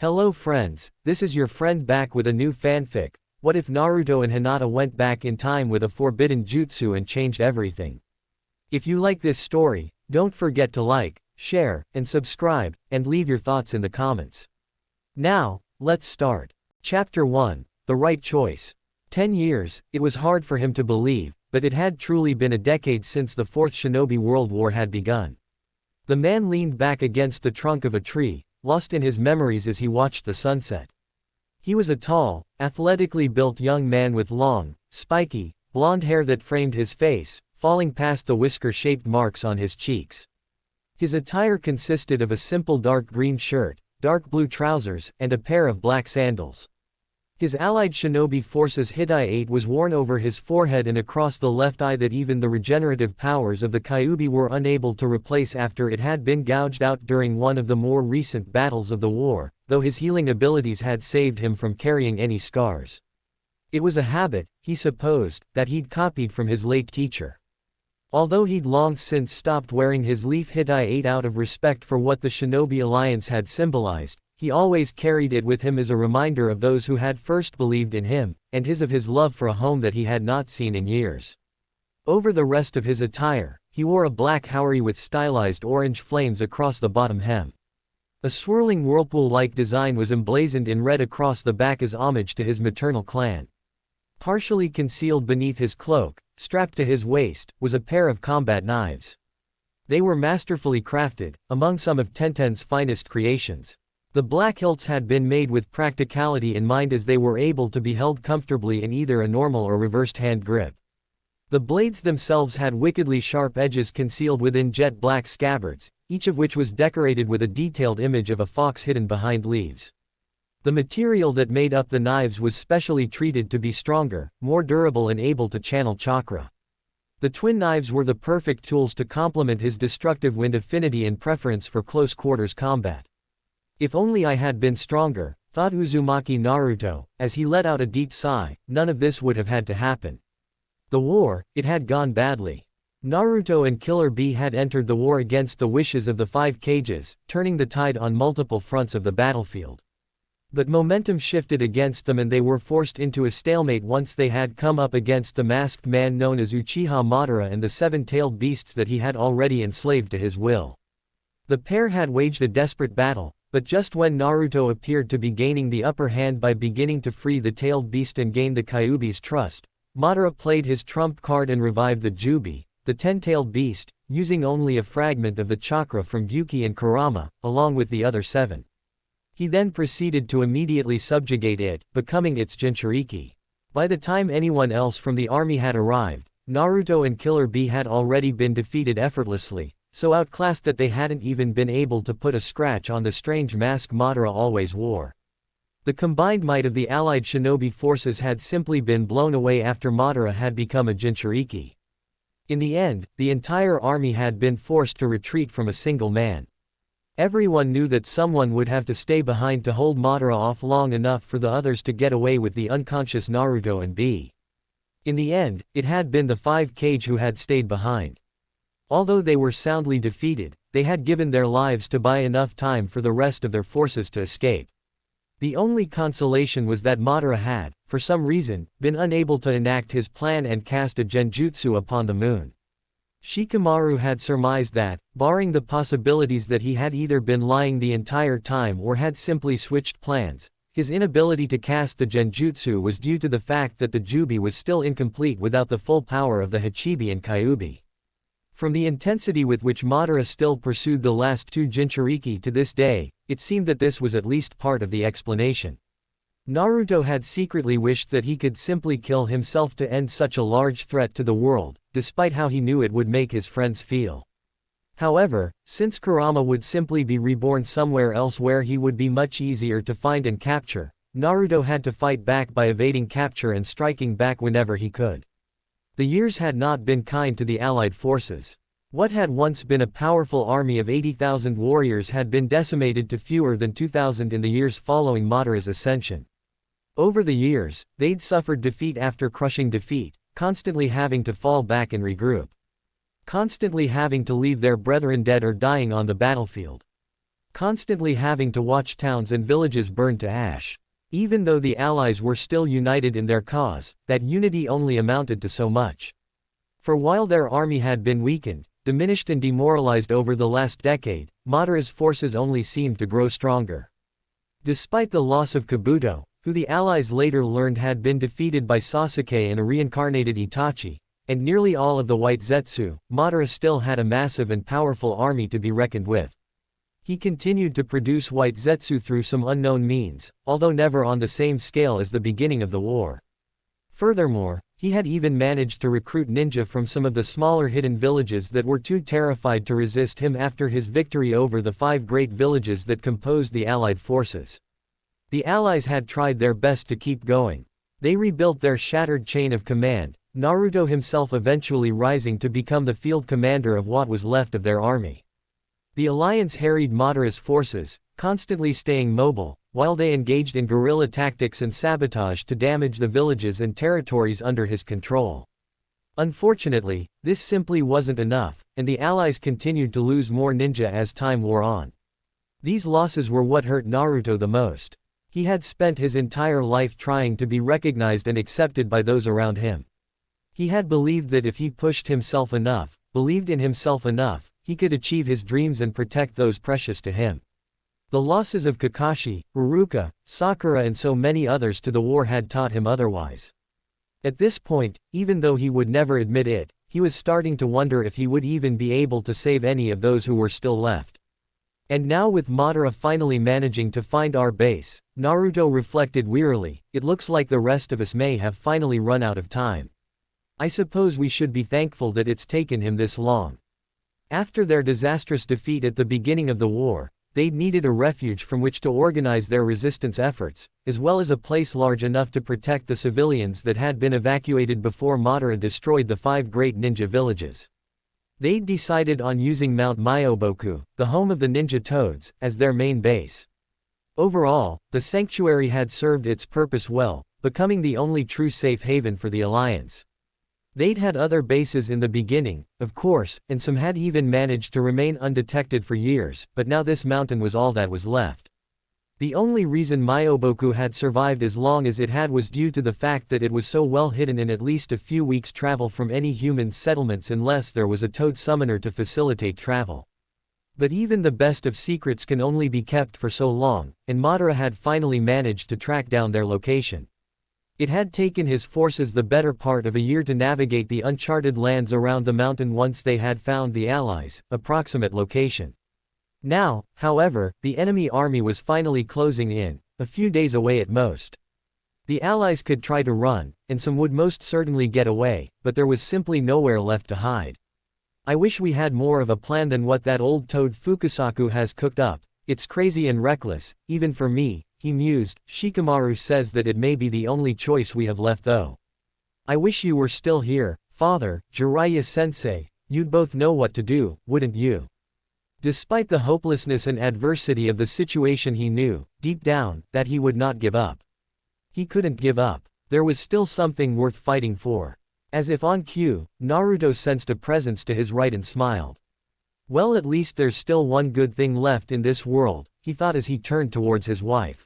Hello friends, this is your friend back with a new fanfic. What if Naruto and Hinata went back in time with a forbidden jutsu and changed everything? If you like this story, don't forget to like, share, and subscribe, and leave your thoughts in the comments. Now, let's start. Chapter 1, The Right Choice. 10 years, it was hard for him to believe, but it had truly been a decade since the Fourth Shinobi World War had begun. The man leaned back against the trunk of a tree, lost in his memories as he watched the sunset. He was a tall, athletically built young man with long, spiky, blonde hair that framed his face, falling past the whisker-shaped marks on his cheeks. His attire consisted of a simple dark green shirt, dark blue trousers, and a pair of black sandals. His allied shinobi forces Hitai-8 was worn over his forehead and across the left eye that even the regenerative powers of the Kyuubi were unable to replace after it had been gouged out during one of the more recent battles of the war, though his healing abilities had saved him from carrying any scars. It was a habit, he supposed, that he'd copied from his late teacher. Although he'd long since stopped wearing his leaf Hitai-8 out of respect for what the Shinobi Alliance had symbolized, he always carried it with him as a reminder of those who had first believed in him, and of his love for a home that he had not seen in years. Over the rest of his attire, he wore a black haori with stylized orange flames across the bottom hem. A swirling whirlpool-like design was emblazoned in red across the back as homage to his maternal clan. Partially concealed beneath his cloak, strapped to his waist, was a pair of combat knives. They were masterfully crafted, among some of Tenten's finest creations. The black hilts had been made with practicality in mind as they were able to be held comfortably in either a normal or reversed hand grip. The blades themselves had wickedly sharp edges concealed within jet black scabbards, each of which was decorated with a detailed image of a fox hidden behind leaves. The material that made up the knives was specially treated to be stronger, more durable and able to channel chakra. The twin knives were the perfect tools to complement his destructive wind affinity and preference for close quarters combat. If only I had been stronger, thought Uzumaki Naruto, as he let out a deep sigh. None of this would have had to happen. The war, it had gone badly. Naruto and Killer Bee had entered the war against the wishes of the five cages, turning the tide on multiple fronts of the battlefield. But momentum shifted against them and they were forced into a stalemate once they had come up against the masked man known as Uchiha Madara and the seven-tailed beasts that he had already enslaved to his will. The pair had waged a desperate battle, but just when Naruto appeared to be gaining the upper hand by beginning to free the tailed beast and gain the Kyuubi's trust, Madara played his trump card and revived the Jubi, the ten-tailed beast, using only a fragment of the chakra from Gyuki and Kurama, along with the other seven. He then proceeded to immediately subjugate it, becoming its Jinchuriki. By the time anyone else from the army had arrived, Naruto and Killer Bee had already been defeated effortlessly, so outclassed that they hadn't even been able to put a scratch on the strange mask Madara always wore. The combined might of the allied shinobi forces had simply been blown away after Madara had become a Jinchuriki. In the end, the entire army had been forced to retreat from a single man. Everyone knew that someone would have to stay behind to hold Madara off long enough for the others to get away with the unconscious Naruto and Bee. In the end, it had been the five Kage who had stayed behind. Although they were soundly defeated, they had given their lives to buy enough time for the rest of their forces to escape. The only consolation was that Madara had, for some reason, been unable to enact his plan and cast a genjutsu upon the moon. Shikamaru had surmised that, barring the possibilities that he had either been lying the entire time or had simply switched plans, his inability to cast the genjutsu was due to the fact that the Jubi was still incomplete without the full power of the Hachibi and Kyuubi. From the intensity with which Madara still pursued the last two Jinchuriki to this day, it seemed that this was at least part of the explanation. Naruto had secretly wished that he could simply kill himself to end such a large threat to the world, despite how he knew it would make his friends feel. However, since Kurama would simply be reborn somewhere else where he would be much easier to find and capture, Naruto had to fight back by evading capture and striking back whenever he could. The years had not been kind to the allied forces. What had once been a powerful army of 80,000 warriors had been decimated to fewer than 2,000 in the years following Madara's ascension. Over the years, they'd suffered defeat after crushing defeat, constantly having to fall back and regroup. Constantly having to leave their brethren dead or dying on the battlefield. constantly having to watch towns and villages burn to ash. Even though the Allies were still united in their cause, that unity only amounted to so much. For while their army had been weakened, diminished and demoralized over the last decade, Madara's forces only seemed to grow stronger. Despite the loss of Kabuto, who the Allies later learned had been defeated by Sasuke and a reincarnated Itachi, and nearly all of the White Zetsu, Madara still had a massive and powerful army to be reckoned with. He continued to produce White Zetsu through some unknown means, although never on the same scale as the beginning of the war. Furthermore, he had even managed to recruit ninja from some of the smaller hidden villages that were too terrified to resist him after his victory over the 5 great villages that composed the Allied forces. The Allies had tried their best to keep going. They rebuilt their shattered chain of command, Naruto himself eventually rising to become the field commander of what was left of their army. The alliance harried Madara's forces, constantly staying mobile, while they engaged in guerrilla tactics and sabotage to damage the villages and territories under his control. Unfortunately, this simply wasn't enough, and the Allies continued to lose more ninja as time wore on. These losses were what hurt Naruto the most. He had spent his entire life trying to be recognized and accepted by those around him. He had believed that if he pushed himself enough, believed in himself enough, he could achieve his dreams and protect those precious to him. The losses of Kakashi, Iruka, Sakura and so many others to the war had taught him otherwise. At this point, even though he would never admit it, he was starting to wonder if he would even be able to save any of those who were still left. And now with Madara finally managing to find our base, Naruto reflected wearily, it looks like the rest of us may have finally run out of time. I suppose we should be thankful that it's taken him this long. After their disastrous defeat at the beginning of the war, they'd needed a refuge from which to organize their resistance efforts, as well as a place large enough to protect the civilians that had been evacuated before Madara destroyed the 5 great ninja villages. They'd decided on using Mount Myoboku, the home of the ninja toads, as their main base. Overall, the sanctuary had served its purpose well, becoming the only true safe haven for the Alliance. They'd had other bases in the beginning, of course, and some had even managed to remain undetected for years, but now this mountain was all that was left. The only reason Myoboku had survived as long as it had was due to the fact that it was so well hidden in at least a few weeks' travel from any human settlements unless there was a toad summoner to facilitate travel. But even the best of secrets can only be kept for so long, and Madara had finally managed to track down their location. It had taken his forces the better part of a year to navigate the uncharted lands around the mountain once they had found the Allies' approximate location. Now, however, the enemy army was finally closing in, a few days away at most. The Allies could try to run, and some would most certainly get away, but there was simply nowhere left to hide. I wish we had more of a plan than what that old toad Fukusaku has cooked up. It's crazy and reckless, even for me, he mused. Shikamaru says that it may be the only choice we have left though. I wish you were still here, father, Jiraiya-sensei, you'd both know what to do, wouldn't you? Despite the hopelessness and adversity of the situation he knew, deep down, that he would not give up. He couldn't give up. There was still something worth fighting for. As if on cue, Naruto sensed a presence to his right and smiled. Well, at least there's still one good thing left in this world, he thought as he turned towards his wife.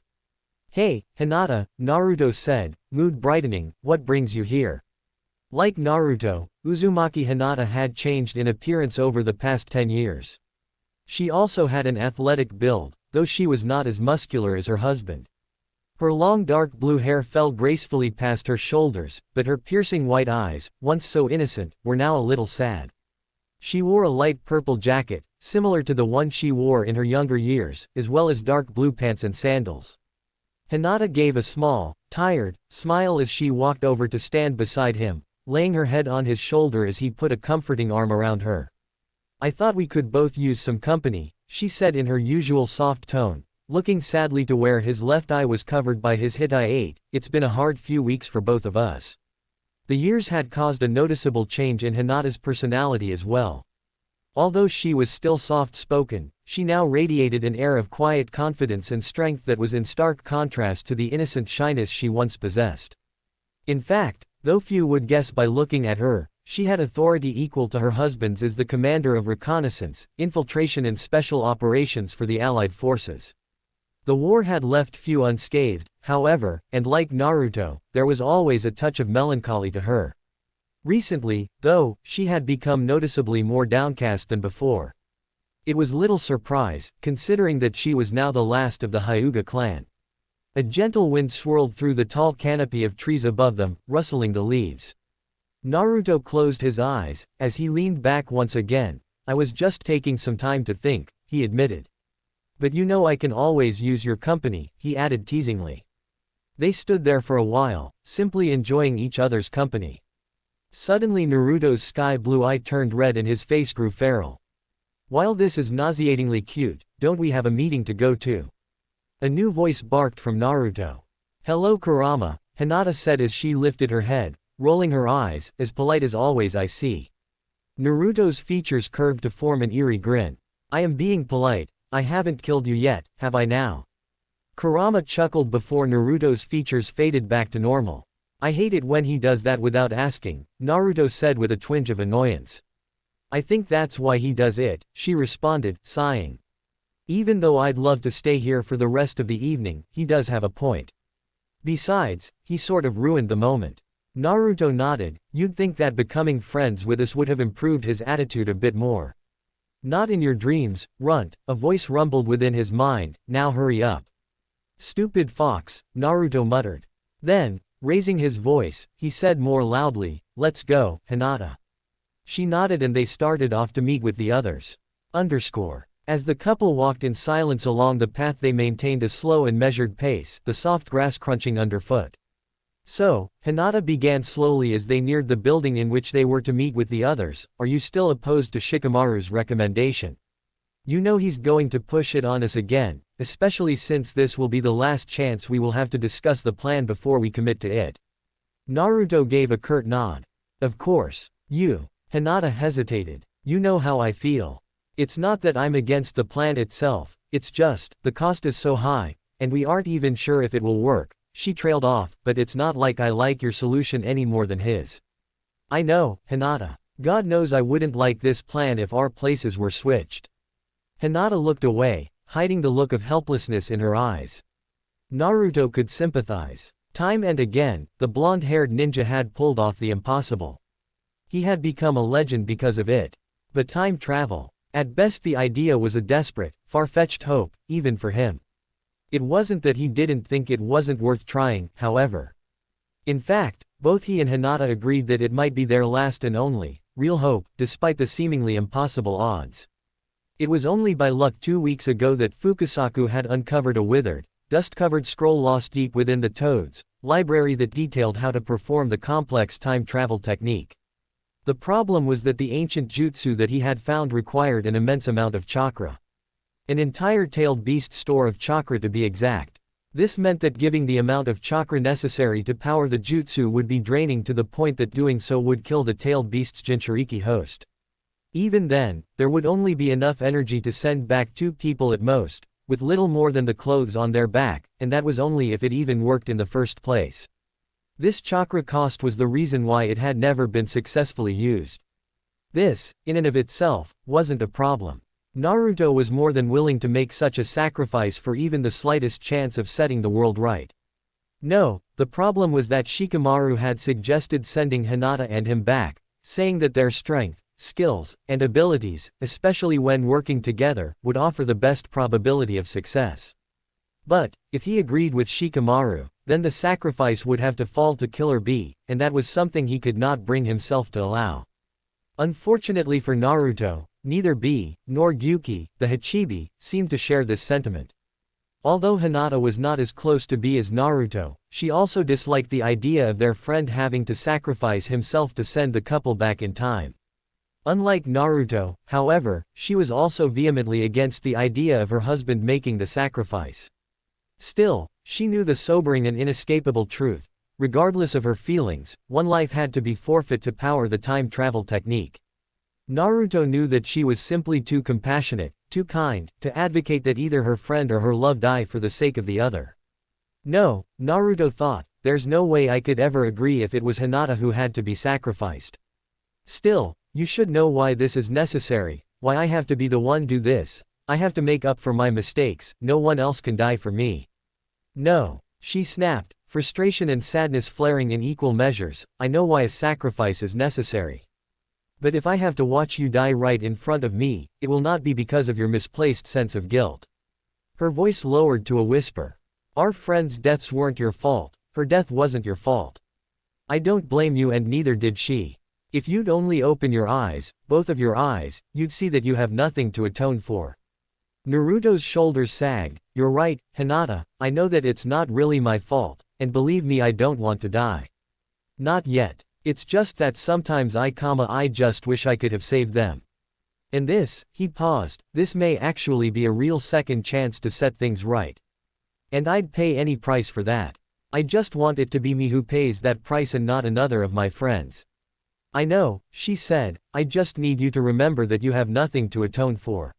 Hey, Hinata, Naruto said, mood brightening, what brings you here? Like Naruto, Uzumaki Hinata had changed in appearance over the past 10 years. She also had an athletic build, though she was not as muscular as her husband. Her long dark blue hair fell gracefully past her shoulders, but her piercing white eyes, once so innocent, were now a little sad. She wore a light purple jacket, similar to the one she wore in her younger years, as well as dark blue pants and sandals. Hinata gave a small, tired, smile as she walked over to stand beside him, laying her head on his shoulder as he put a comforting arm around her. I thought we could both use some company, she said in her usual soft tone, looking sadly to where his left eye was covered by his Hitai-8. It's been a hard few weeks for both of us. The years had caused a noticeable change in Hinata's personality as well. Although she was still soft-spoken, she now radiated an air of quiet confidence and strength that was in stark contrast to the innocent shyness she once possessed. In fact, though few would guess by looking at her, she had authority equal to her husband's as the commander of reconnaissance, infiltration and special operations for the Allied forces. The war had left few unscathed, however, and like Naruto, there was always a touch of melancholy to her. Recently, though, she had become noticeably more downcast than before. It was little surprise, considering that she was now the last of the Hyuga clan. A gentle wind swirled through the tall canopy of trees above them, rustling the leaves. Naruto closed his eyes, as he leaned back once again. I was just taking some time to think, he admitted. But you know I can always use your company, he added teasingly. They stood there for a while, simply enjoying each other's company. Suddenly Naruto's sky blue eye turned red and his face grew feral. While this is nauseatingly cute, don't we have a meeting to go to? A new voice barked from Naruto. Hello Kurama, Hinata said as she lifted her head, rolling her eyes, as polite as always I see. Naruto's features curved to form an eerie grin. I am being polite, I haven't killed you yet, have I now? Kurama chuckled before Naruto's features faded back to normal. I hate it when he does that without asking, Naruto said with a twinge of annoyance. I think that's why he does it, she responded, sighing. Even though I'd love to stay here for the rest of the evening, he does have a point. Besides, he sort of ruined the moment. Naruto nodded. You'd think that becoming friends with us would have improved his attitude a bit more. Not in your dreams, runt, a voice rumbled within his mind, now hurry up. Stupid fox, Naruto muttered. Then, raising his voice, he said more loudly, let's go, Hinata. She nodded and they started off to meet with the others. As the couple walked in silence along the path they maintained a slow and measured pace, the soft grass crunching underfoot. So, Hinata began slowly as they neared the building in which they were to meet with the others, are you still opposed to Shikamaru's recommendation? You know he's going to push it on us again, especially since this will be the last chance we will have to discuss the plan before we commit to it. Naruto gave a curt nod. Of course. Hinata hesitated. You know how I feel. It's not that I'm against the plan itself, it's just, the cost is so high, and we aren't even sure if it will work. She trailed off, but it's not like I like your solution any more than his. I know, Hinata. God knows I wouldn't like this plan if our places were switched. Hinata looked away, hiding the look of helplessness in her eyes. Naruto could sympathize. Time and again, the blonde-haired ninja had pulled off the impossible. He had become a legend because of it. But time travel. At best the idea was a desperate, far-fetched hope, even for him. It wasn't that he didn't think it wasn't worth trying, however. In fact, both he and Hinata agreed that it might be their last and only, real hope, despite the seemingly impossible odds. It was only by luck 2 weeks ago that Fukusaku had uncovered a withered, dust-covered scroll lost deep within the Toad's library that detailed how to perform the complex time travel technique. The problem was that the ancient jutsu that he had found required an immense amount of chakra. An entire tailed beast store of chakra to be exact. This meant that giving the amount of chakra necessary to power the jutsu would be draining to the point that doing so would kill the tailed beast's Jinchuriki host. Even then, there would only be enough energy to send back 2 people at most, with little more than the clothes on their back, and that was only if it even worked in the first place. This chakra cost was the reason why it had never been successfully used. This, in and of itself, wasn't a problem. Naruto was more than willing to make such a sacrifice for even the slightest chance of setting the world right. No, the problem was that Shikamaru had suggested sending Hinata and him back, saying that their strength, skills, and abilities, especially when working together, would offer the best probability of success. But, if he agreed with Shikamaru, then the sacrifice would have to fall to Killer Bee, and that was something he could not bring himself to allow. Unfortunately for Naruto, neither Bee, nor Gyuki, the Hachibi, seemed to share this sentiment. Although Hinata was not as close to Bee as Naruto, she also disliked the idea of their friend having to sacrifice himself to send the couple back in time. Unlike Naruto, however, she was also vehemently against the idea of her husband making the sacrifice. Still, she knew the sobering and inescapable truth. Regardless of her feelings, one life had to be forfeit to power the time travel technique. Naruto knew that she was simply too compassionate, too kind, to advocate that either her friend or her love die for the sake of the other. No, Naruto thought, there's no way I could ever agree if it was Hinata who had to be sacrificed. Still, you should know why this is necessary, why I have to be the one do this. I have to make up for my mistakes, no one else can die for me. No, she snapped, frustration and sadness flaring in equal measures. I know why a sacrifice is necessary. But if I have to watch you die right in front of me, it will not be because of your misplaced sense of guilt. Her voice lowered to a whisper. Our friend's deaths weren't your fault, her death wasn't your fault. I don't blame you and neither did she. If you'd only open your eyes, both of your eyes, you'd see that you have nothing to atone for. Naruto's shoulders sagged. You're right, Hinata, I know that it's not really my fault, and believe me I don't want to die. Not yet. It's just that sometimes I just wish I could have saved them. And this, he paused, this may actually be a real second chance to set things right. And I'd pay any price for that. I just want it to be me who pays that price and not another of my friends. I know, she said, I just need you to remember that you have nothing to atone for.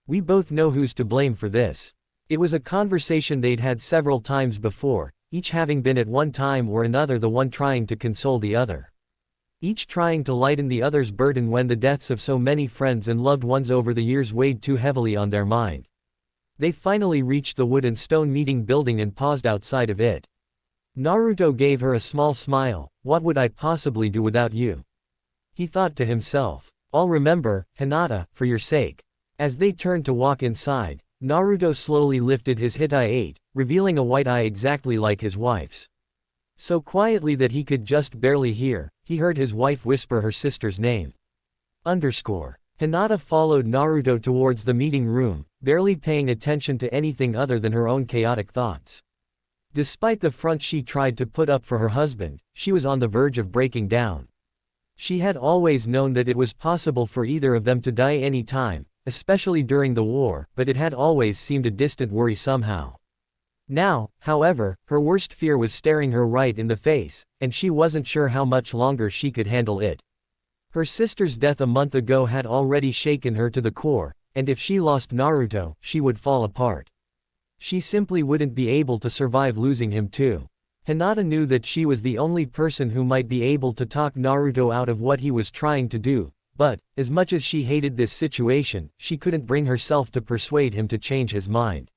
We both know who's to blame for this. It was a conversation they'd had several times before, each having been at one time or another the one trying to console the other. Each trying to lighten the other's burden when the deaths of so many friends and loved ones over the years weighed too heavily on their mind. They finally reached the wood and stone meeting building and paused outside of it. Naruto gave her a small smile. What would I possibly do without you? He thought to himself. I'll remember, Hinata, for your sake. As they turned to walk inside, Naruto slowly lifted his Hitai-8, revealing a white eye exactly like his wife's. So quietly that he could just barely hear, he heard his wife whisper her sister's name. Hinata followed Naruto towards the meeting room, barely paying attention to anything other than her own chaotic thoughts. Despite the front she tried to put up for her husband, she was on the verge of breaking down. She had always known that it was possible for either of them to die any time, especially during the war, but it had always seemed a distant worry somehow. Now, however, her worst fear was staring her right in the face, and she wasn't sure how much longer she could handle it. Her sister's death a month ago had already shaken her to the core, and if she lost Naruto, she would fall apart. She simply wouldn't be able to survive losing him too. Hinata knew that she was the only person who might be able to talk Naruto out of what he was trying to do. But, as much as she hated this situation, she couldn't bring herself to persuade him to change his mind.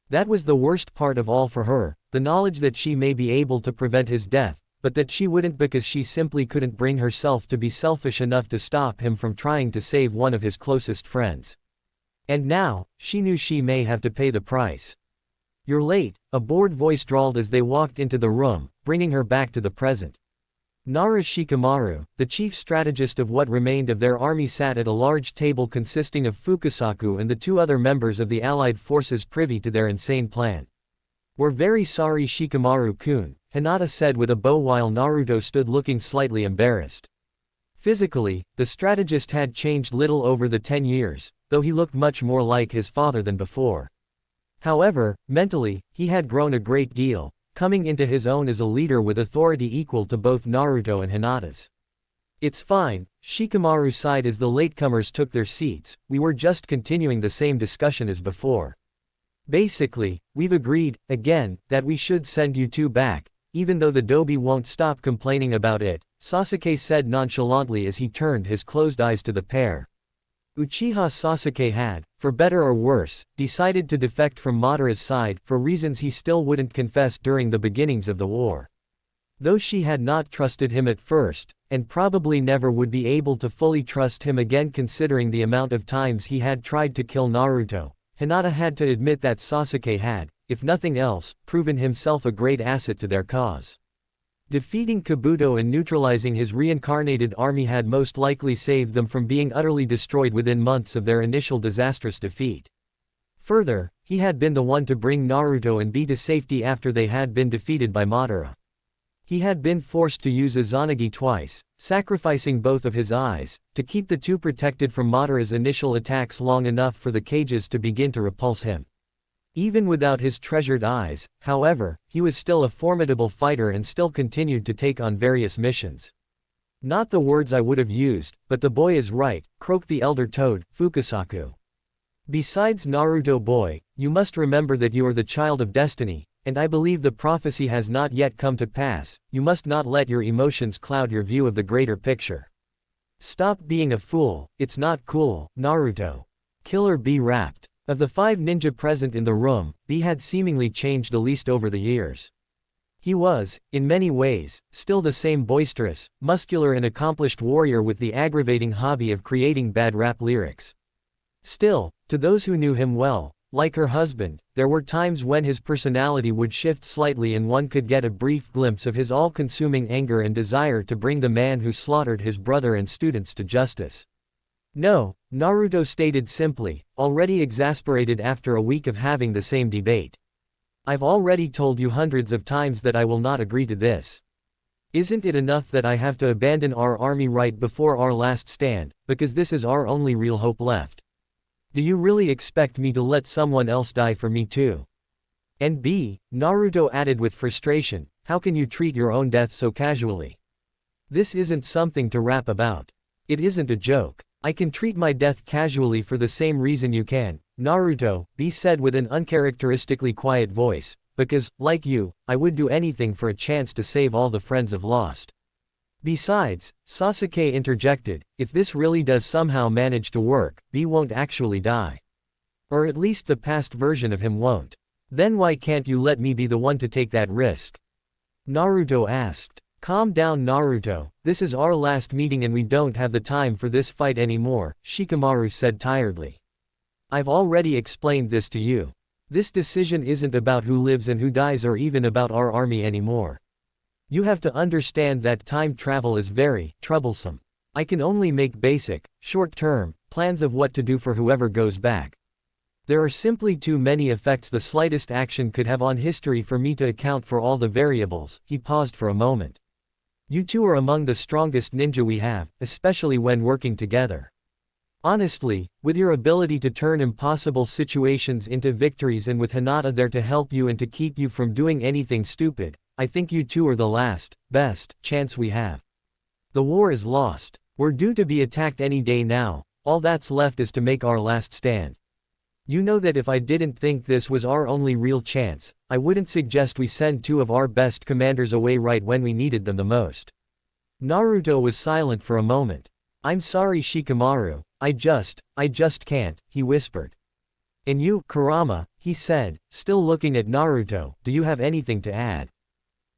That was the worst part of all for her, the knowledge that she may be able to prevent his death, but that she wouldn't because she simply couldn't bring herself to be selfish enough to stop him from trying to save one of his closest friends. And now, she knew she may have to pay the price. You're late, a bored voice drawled as they walked into the room, bringing her back to the present. Nara Shikamaru, the chief strategist of what remained of their army, sat at a large table consisting of Fukasaku and the two other members of the allied forces privy to their insane plan. We're very sorry Shikamaru-kun, Hinata said with a bow while Naruto stood looking slightly embarrassed. Physically, the strategist had changed little over the 10 years, though he looked much more like his father than before. However, mentally, he had grown a great deal, coming into his own as a leader with authority equal to both Naruto and Hinata's. It's fine, Shikamaru sighed as the latecomers took their seats, we were just continuing the same discussion as before. Basically, we've agreed, again, that we should send you two back, even though the Dobi won't stop complaining about it, Sasuke said nonchalantly as he turned his closed eyes to the pair. Uchiha Sasuke had, for better or worse, decided to defect from Madara's side for reasons he still wouldn't confess during the beginnings of the war. Though she had not trusted him at first, and probably never would be able to fully trust him again considering the amount of times he had tried to kill Naruto, Hinata had to admit that Sasuke had, if nothing else, proven himself a great asset to their cause. Defeating Kabuto and neutralizing his reincarnated army had most likely saved them from being utterly destroyed within months of their initial disastrous defeat. Further, he had been the one to bring Naruto and Bi to safety after they had been defeated by Madara. He had been forced to use Izanagi twice, sacrificing both of his eyes, to keep the two protected from Madara's initial attacks long enough for the cages to begin to repulse him. Even without his treasured eyes, however, he was still a formidable fighter and still continued to take on various missions. Not the words I would have used, but the boy is right, croaked the elder toad, Fukasaku. Besides Naruto boy, you must remember that you are the child of destiny, and I believe the prophecy has not yet come to pass, you must not let your emotions cloud your view of the greater picture. Stop being a fool, it's not cool, Naruto. Killer Bee rapped. Of the 5 ninja present in the room, B had seemingly changed the least over the years. He was, in many ways, still the same boisterous, muscular and accomplished warrior with the aggravating hobby of creating bad rap lyrics. Still, to those who knew him well, like her husband, there were times when his personality would shift slightly and one could get a brief glimpse of his all-consuming anger and desire to bring the man who slaughtered his brother and students to justice. No, Naruto stated simply, already exasperated after a week of having the same debate. I've already told you hundreds of times that I will not agree to this. Isn't it enough that I have to abandon our army right before our last stand, because this is our only real hope left? Do you really expect me to let someone else die for me too? And B, Naruto added with frustration, how can you treat your own death so casually? This isn't something to rap about. It isn't a joke. I can treat my death casually for the same reason you can, Naruto, B said with an uncharacteristically quiet voice, because, like you, I would do anything for a chance to save all the friends I've lost. Besides, Sasuke interjected, if this really does somehow manage to work, B won't actually die. Or at least the past version of him won't. Then why can't you let me be the one to take that risk? Naruto asked. Calm down Naruto, this is our last meeting and we don't have the time for this fight anymore, Shikamaru said tiredly. I've already explained this to you. This decision isn't about who lives and who dies or even about our army anymore. You have to understand that time travel is very troublesome. I can only make basic, short-term plans of what to do for whoever goes back. There are simply too many effects the slightest action could have on history for me to account for all the variables. He paused for a moment. You two are among the strongest ninja we have, especially when working together. Honestly, with your ability to turn impossible situations into victories and with Hinata there to help you and to keep you from doing anything stupid, I think you two are the last, best, chance we have. The war is lost. We're due to be attacked any day now, all that's left is to make our last stand. You know that if I didn't think this was our only real chance, I wouldn't suggest we send 2 of our best commanders away right when we needed them the most. Naruto was silent for a moment. I'm sorry Shikamaru, I just can't, he whispered. And you, Kurama, he said, still looking at Naruto, do you have anything to add?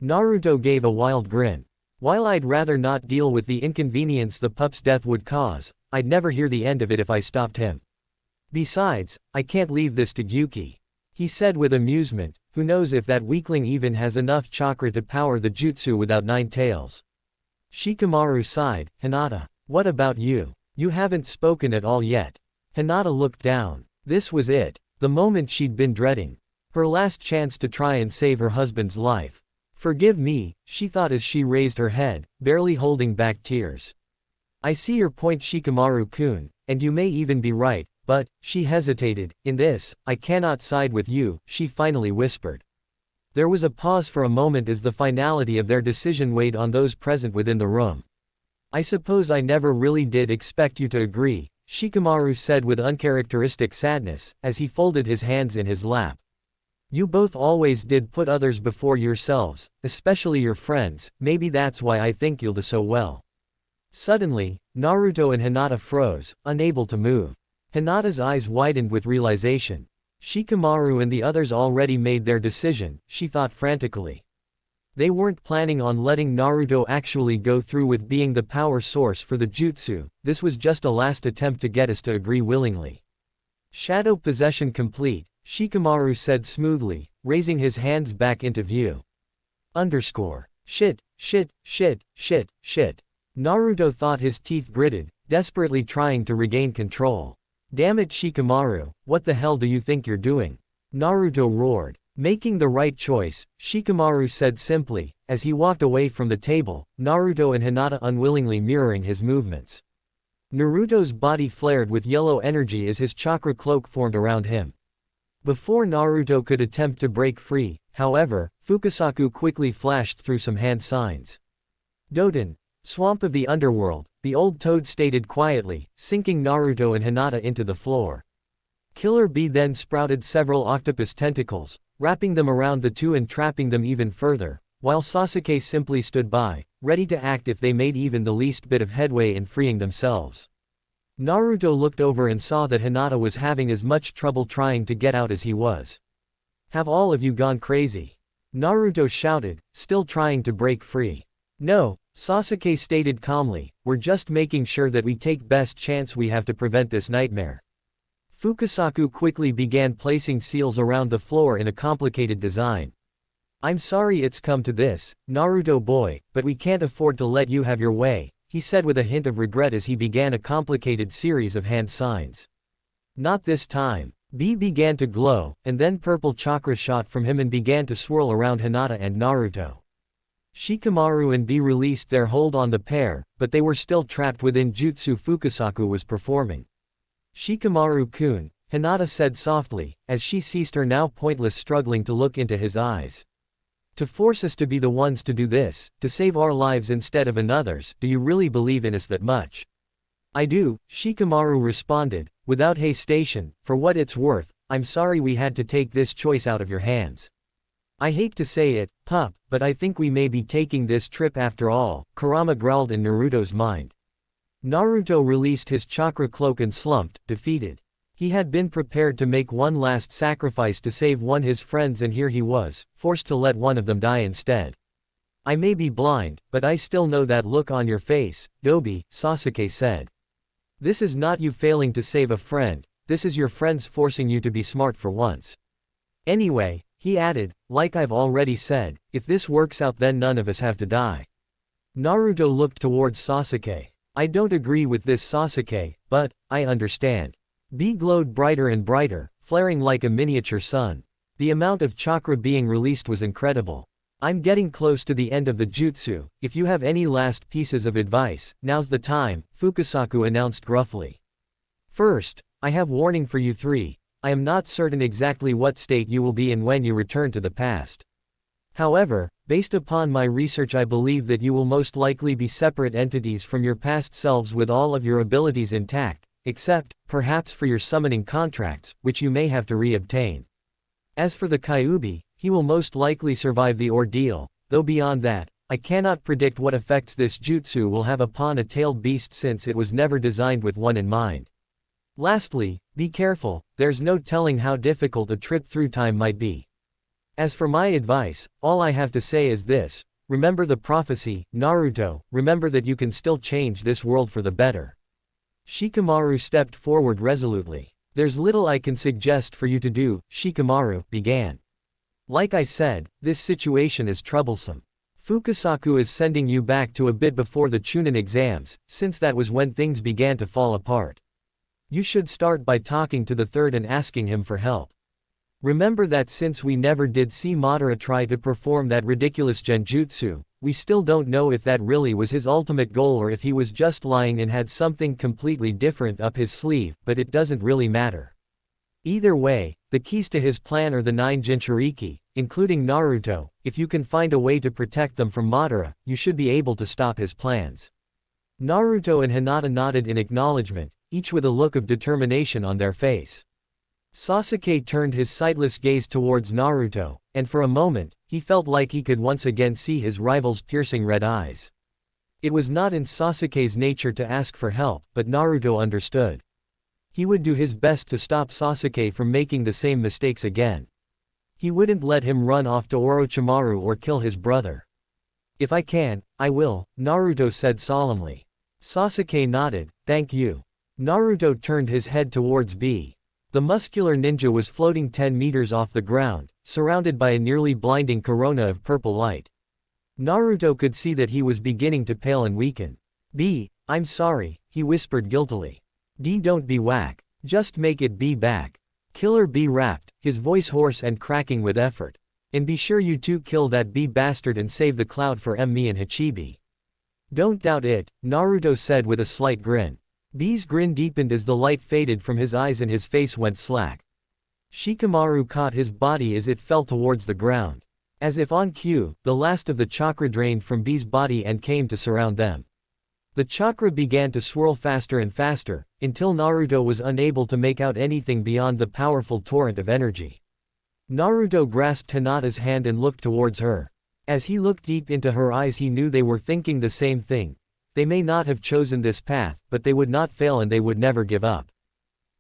Naruto gave a wild grin. While I'd rather not deal with the inconvenience the pup's death would cause, I'd never hear the end of it if I stopped him. Besides, I can't leave this to Gyuki. He said with amusement, who knows if that weakling even has enough chakra to power the jutsu without 9 tails. Shikamaru sighed, Hinata, what about you? You haven't spoken at all yet. Hinata looked down. This was it. The moment she'd been dreading. Her last chance to try and save her husband's life. Forgive me, she thought as she raised her head, barely holding back tears. I see your point Shikamaru-kun, and you may even be right. But, she hesitated, in this, I cannot side with you, she finally whispered. There was a pause for a moment as the finality of their decision weighed on those present within the room. I suppose I never really did expect you to agree, Shikamaru said with uncharacteristic sadness, as he folded his hands in his lap. You both always did put others before yourselves, especially your friends, maybe that's why I think you'll do so well. Suddenly, Naruto and Hinata froze, unable to move. Hinata's eyes widened with realization. Shikamaru and the others already made their decision, she thought frantically. They weren't planning on letting Naruto actually go through with being the power source for the jutsu, this was just a last attempt to get us to agree willingly. Shadow possession complete, Shikamaru said smoothly, raising his hands back into view. Shit. Naruto thought his teeth gritted, desperately trying to regain control. Damn it Shikamaru, what the hell do you think you're doing? Naruto roared. Making the right choice, Shikamaru said simply, as he walked away from the table, Naruto and Hinata unwillingly mirroring his movements. Naruto's body flared with yellow energy as his chakra cloak formed around him. Before Naruto could attempt to break free, however, Fukasaku quickly flashed through some hand signs. Doten, swamp of the underworld, the old toad stated quietly, sinking Naruto and Hinata into the floor. Killer Bee then sprouted several octopus tentacles, wrapping them around the two and trapping them even further, while Sasuke simply stood by, ready to act if they made even the least bit of headway in freeing themselves. Naruto looked over and saw that Hinata was having as much trouble trying to get out as he was. "Have all of you gone crazy?" Naruto shouted, still trying to break free. "No," Sasuke stated calmly, "we're just making sure that we take best chance we have to prevent this nightmare." Fukasaku quickly began placing seals around the floor in a complicated design. "I'm sorry it's come to this, Naruto boy, but we can't afford to let you have your way," he said with a hint of regret as he began a complicated series of hand signs. "Not this time." B began to glow, and then purple chakra shot from him and began to swirl around Hinata and Naruto. Shikamaru and B released their hold on the pair, but they were still trapped within jutsu Fukasaku was performing. "Shikamaru-kun," Hinata said softly, as she ceased her now pointless struggling to look into his eyes. "To force us to be the ones to do this, to save our lives instead of another's, do you really believe in us that much?" "I do," Shikamaru responded, without hesitation. "For what it's worth, I'm sorry we had to take this choice out of your hands. I hate to say it, pup, but I think we may be taking this trip after all," Kurama growled in Naruto's mind. Naruto released his chakra cloak and slumped, defeated. He had been prepared to make one last sacrifice to save his friends, and here he was, forced to let one of them die instead. "I may be blind, but I still know that look on your face, Dobi," Sasuke said. "This is not you failing to save a friend, this is your friends forcing you to be smart for once. Anyway," he added, "like I've already said, if this works out then none of us have to die." Naruto looked towards Sasuke. "I don't agree with this, Sasuke, but I understand." B glowed brighter and brighter, flaring like a miniature sun. The amount of chakra being released was incredible. "I'm getting close to the end of the jutsu, if you have any last pieces of advice, now's the time," Fukasaku announced gruffly. "First, I have warning for you three. I am not certain exactly what state you will be in when you return to the past. However, based upon my research I believe that you will most likely be separate entities from your past selves with all of your abilities intact, except, perhaps for your summoning contracts, which you may have to re-obtain. As for the Kyuubi, he will most likely survive the ordeal, though beyond that, I cannot predict what effects this jutsu will have upon a tailed beast since it was never designed with one in mind. Lastly, be careful, there's no telling how difficult a trip through time might be. As for my advice, all I have to say is this, remember the prophecy, Naruto, remember that you can still change this world for the better." Shikamaru stepped forward resolutely. "There's little I can suggest for you to do," Shikamaru began. "Like I said, this situation is troublesome. Fukasaku is sending you back to a bit before the Chunin exams, since that was when things began to fall apart. You should start by talking to the third and asking him for help. Remember that since we never did see Madara try to perform that ridiculous genjutsu, we still don't know if that really was his ultimate goal or if he was just lying and had something completely different up his sleeve, but it doesn't really matter. Either way, the keys to his plan are the 9 Jinchuriki, including Naruto. If you can find a way to protect them from Madara, you should be able to stop his plans." Naruto and Hinata nodded in acknowledgement, each with a look of determination on their face. Sasuke turned his sightless gaze towards Naruto, and for a moment, he felt like he could once again see his rival's piercing red eyes. It was not in Sasuke's nature to ask for help, but Naruto understood. He would do his best to stop Sasuke from making the same mistakes again. He wouldn't let him run off to Orochimaru or kill his brother. "If I can, I will," Naruto said solemnly. Sasuke nodded, "Thank you." Naruto turned his head towards B. The muscular ninja was floating 10 meters off the ground, surrounded by a nearly blinding corona of purple light. Naruto could see that he was beginning to pale and weaken. "B, I'm sorry," he whispered guiltily. "D, don't be whack. Just make it B back." Killer B rapped, his voice hoarse and cracking with effort. "And be sure you two kill that B bastard and save the cloud for me and Hachibi." "Don't doubt it," Naruto said with a slight grin. B's grin deepened as the light faded from his eyes and his face went slack. Shikamaru caught his body as it fell towards the ground. As if on cue, the last of the chakra drained from B's body and came to surround them. The chakra began to swirl faster and faster, until Naruto was unable to make out anything beyond the powerful torrent of energy. Naruto grasped Hinata's hand and looked towards her. As he looked deep into her eyes, he knew they were thinking the same thing. They may not have chosen this path, but they would not fail and they would never give up.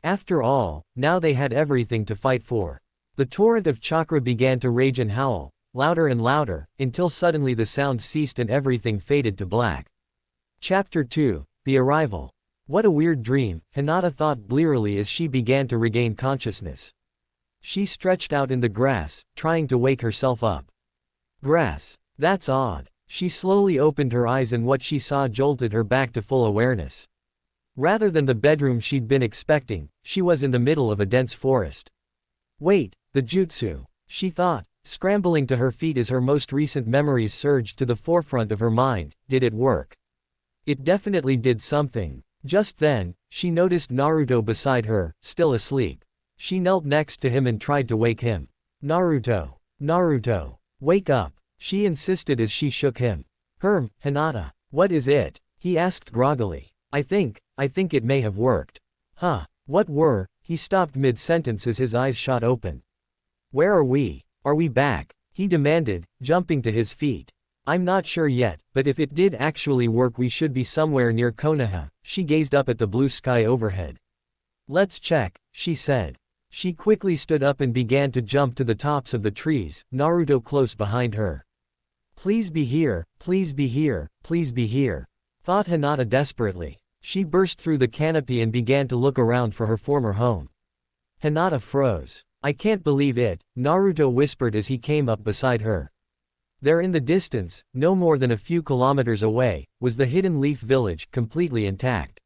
After all, now they had everything to fight for. The torrent of chakra began to rage and howl, louder and louder, until suddenly the sound ceased and everything faded to black. Chapter 2, The Arrival. What a weird dream, Hinata thought blearily as she began to regain consciousness. She stretched out in the grass, trying to wake herself up. Grass. That's odd. She slowly opened her eyes and what she saw jolted her back to full awareness. Rather than the bedroom she'd been expecting, she was in the middle of a dense forest. Wait, the jutsu, she thought, scrambling to her feet as her most recent memories surged to the forefront of her mind. Did it work? It definitely did something. Just then, she noticed Naruto beside her, still asleep. She knelt next to him and tried to wake him. Naruto. Naruto. Wake up, she insisted as she shook him. Hinata. What is it? He asked groggily. I think it may have worked. Huh? What were? He stopped mid-sentence as his eyes shot open. Where are we? Are we back? He demanded, jumping to his feet. I'm not sure yet, but if it did actually work we should be somewhere near Konoha. She gazed up at the blue sky overhead. Let's check, she said. She quickly stood up and began to jump to the tops of the trees, Naruto close behind her. Please be here, please be here, please be here, thought Hinata desperately. She burst through the canopy and began to look around for her former home. Hinata froze. I can't believe it, Naruto whispered as he came up beside her. There in the distance, no more than a few kilometers away, was the Hidden Leaf Village, completely intact.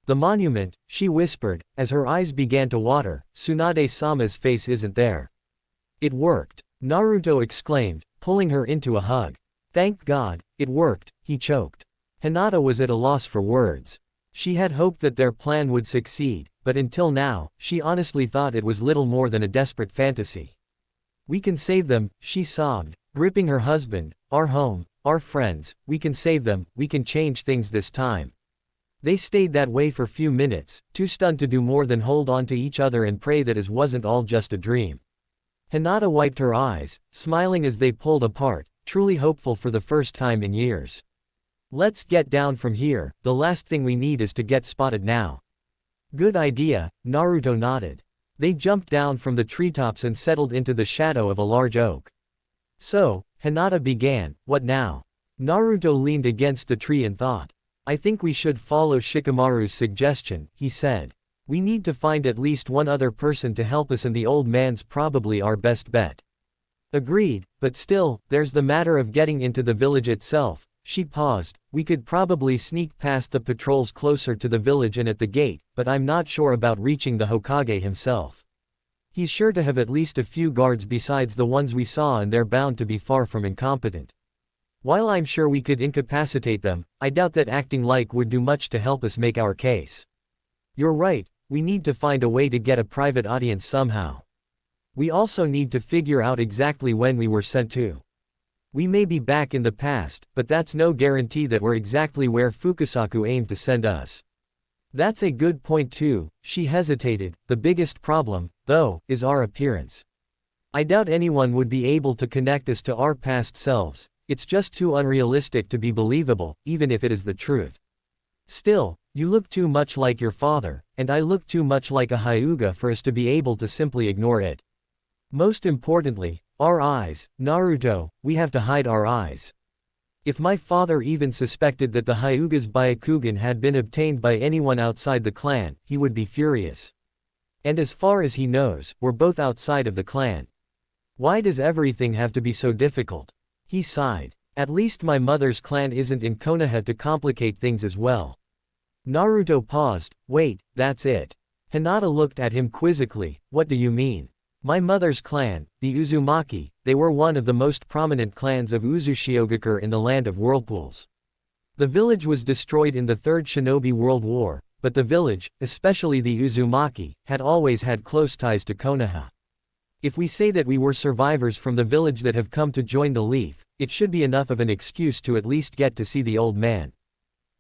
The monument, she whispered, as her eyes began to water. Tsunade-sama's face isn't there. It worked, Naruto exclaimed, pulling her into a hug. Thank God, it worked, he choked. Hinata was at a loss for words. She had hoped that their plan would succeed, but until now, she honestly thought it was little more than a desperate fantasy. We can save them, she sobbed, gripping her husband, our home, our friends, we can save them, we can change things this time. They stayed that way for few minutes, too stunned to do more than hold on to each other and pray that it wasn't all just a dream. Hinata wiped her eyes, smiling as they pulled apart, truly hopeful for the first time in years. Let's get down from here, the last thing we need is to get spotted now. Good idea, Naruto nodded. They jumped down from the treetops and settled into the shadow of a large oak. So, Hinata began, what now? Naruto leaned against the tree and thought. I think we should follow Shikamaru's suggestion, he said. We need to find at least one other person to help us and the old man's probably our best bet. Agreed, but still, there's the matter of getting into the village itself. She paused. We could probably sneak past the patrols closer to the village and at the gate, but I'm not sure about reaching the Hokage himself. He's sure to have at least a few guards besides the ones we saw and they're bound to be far from incompetent. While I'm sure we could incapacitate them, I doubt that acting like would do much to help us make our case. You're right, we need to find a way to get a private audience somehow. We also need to figure out exactly when we were sent to. We may be back in the past, but that's no guarantee that we're exactly where Fukusaku aimed to send us. That's a good point too, she hesitated. The biggest problem, though, is our appearance. I doubt anyone would be able to connect us to our past selves. It's just too unrealistic to be believable, even if it is the truth. Still, you look too much like your father, and I look too much like a Hyuga for us to be able to simply ignore it. Most importantly, our eyes, Naruto, we have to hide our eyes. If my father even suspected that the Hyuga's Byakugan had been obtained by anyone outside the clan, he would be furious. And as far as he knows, we're both outside of the clan. Why does everything have to be so difficult? He sighed. At least my mother's clan isn't in Konoha to complicate things as well. Naruto paused. Wait, that's it. Hinata looked at him quizzically. What do you mean? My mother's clan, the Uzumaki, they were one of the most prominent clans of Uzushiogakure in the Land of Whirlpools. The village was destroyed in the Third Shinobi World War, but the village, especially the Uzumaki, had always had close ties to Konoha. If we say that we were survivors from the village that have come to join the Leaf, it should be enough of an excuse to at least get to see the old man.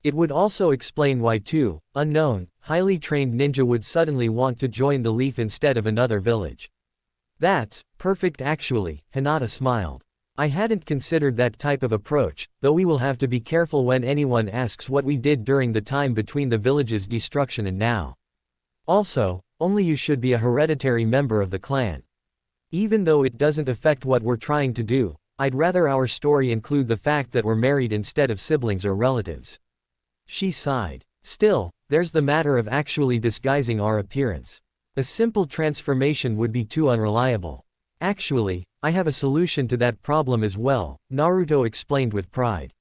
It would also explain why two unknown, highly trained ninja would suddenly want to join the Leaf instead of another village. That's perfect actually, Hinata smiled. I hadn't considered that type of approach, though we will have to be careful when anyone asks what we did during the time between the village's destruction and now. Also, only you should be a hereditary member of the clan. Even though it doesn't affect what we're trying to do, I'd rather our story include the fact that we're married instead of siblings or relatives. She sighed. Still, there's the matter of actually disguising our appearance. A simple transformation would be too unreliable. Actually, I have a solution to that problem as well, Naruto explained with pride.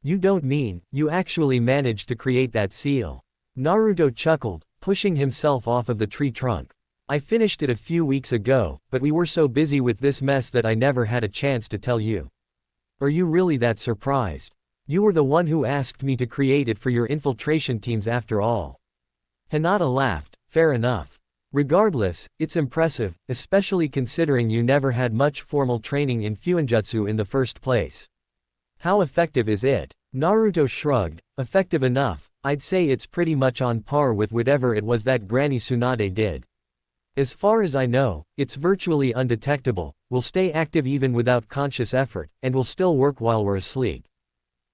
You don't mean, you actually managed to create that seal? Naruto chuckled, pushing himself off of the tree trunk. I finished it a few weeks ago, but we were so busy with this mess that I never had a chance to tell you. Are you really that surprised? You were the one who asked me to create it for your infiltration teams after all. Hinata laughed. Fair enough. Regardless, it's impressive, especially considering you never had much formal training in Fuinjutsu in the first place. How effective is it? Naruto shrugged. Effective enough. I'd say it's pretty much on par with whatever it was that Granny Tsunade did. As far as I know, it's virtually undetectable, will stay active even without conscious effort, and will still work while we're asleep.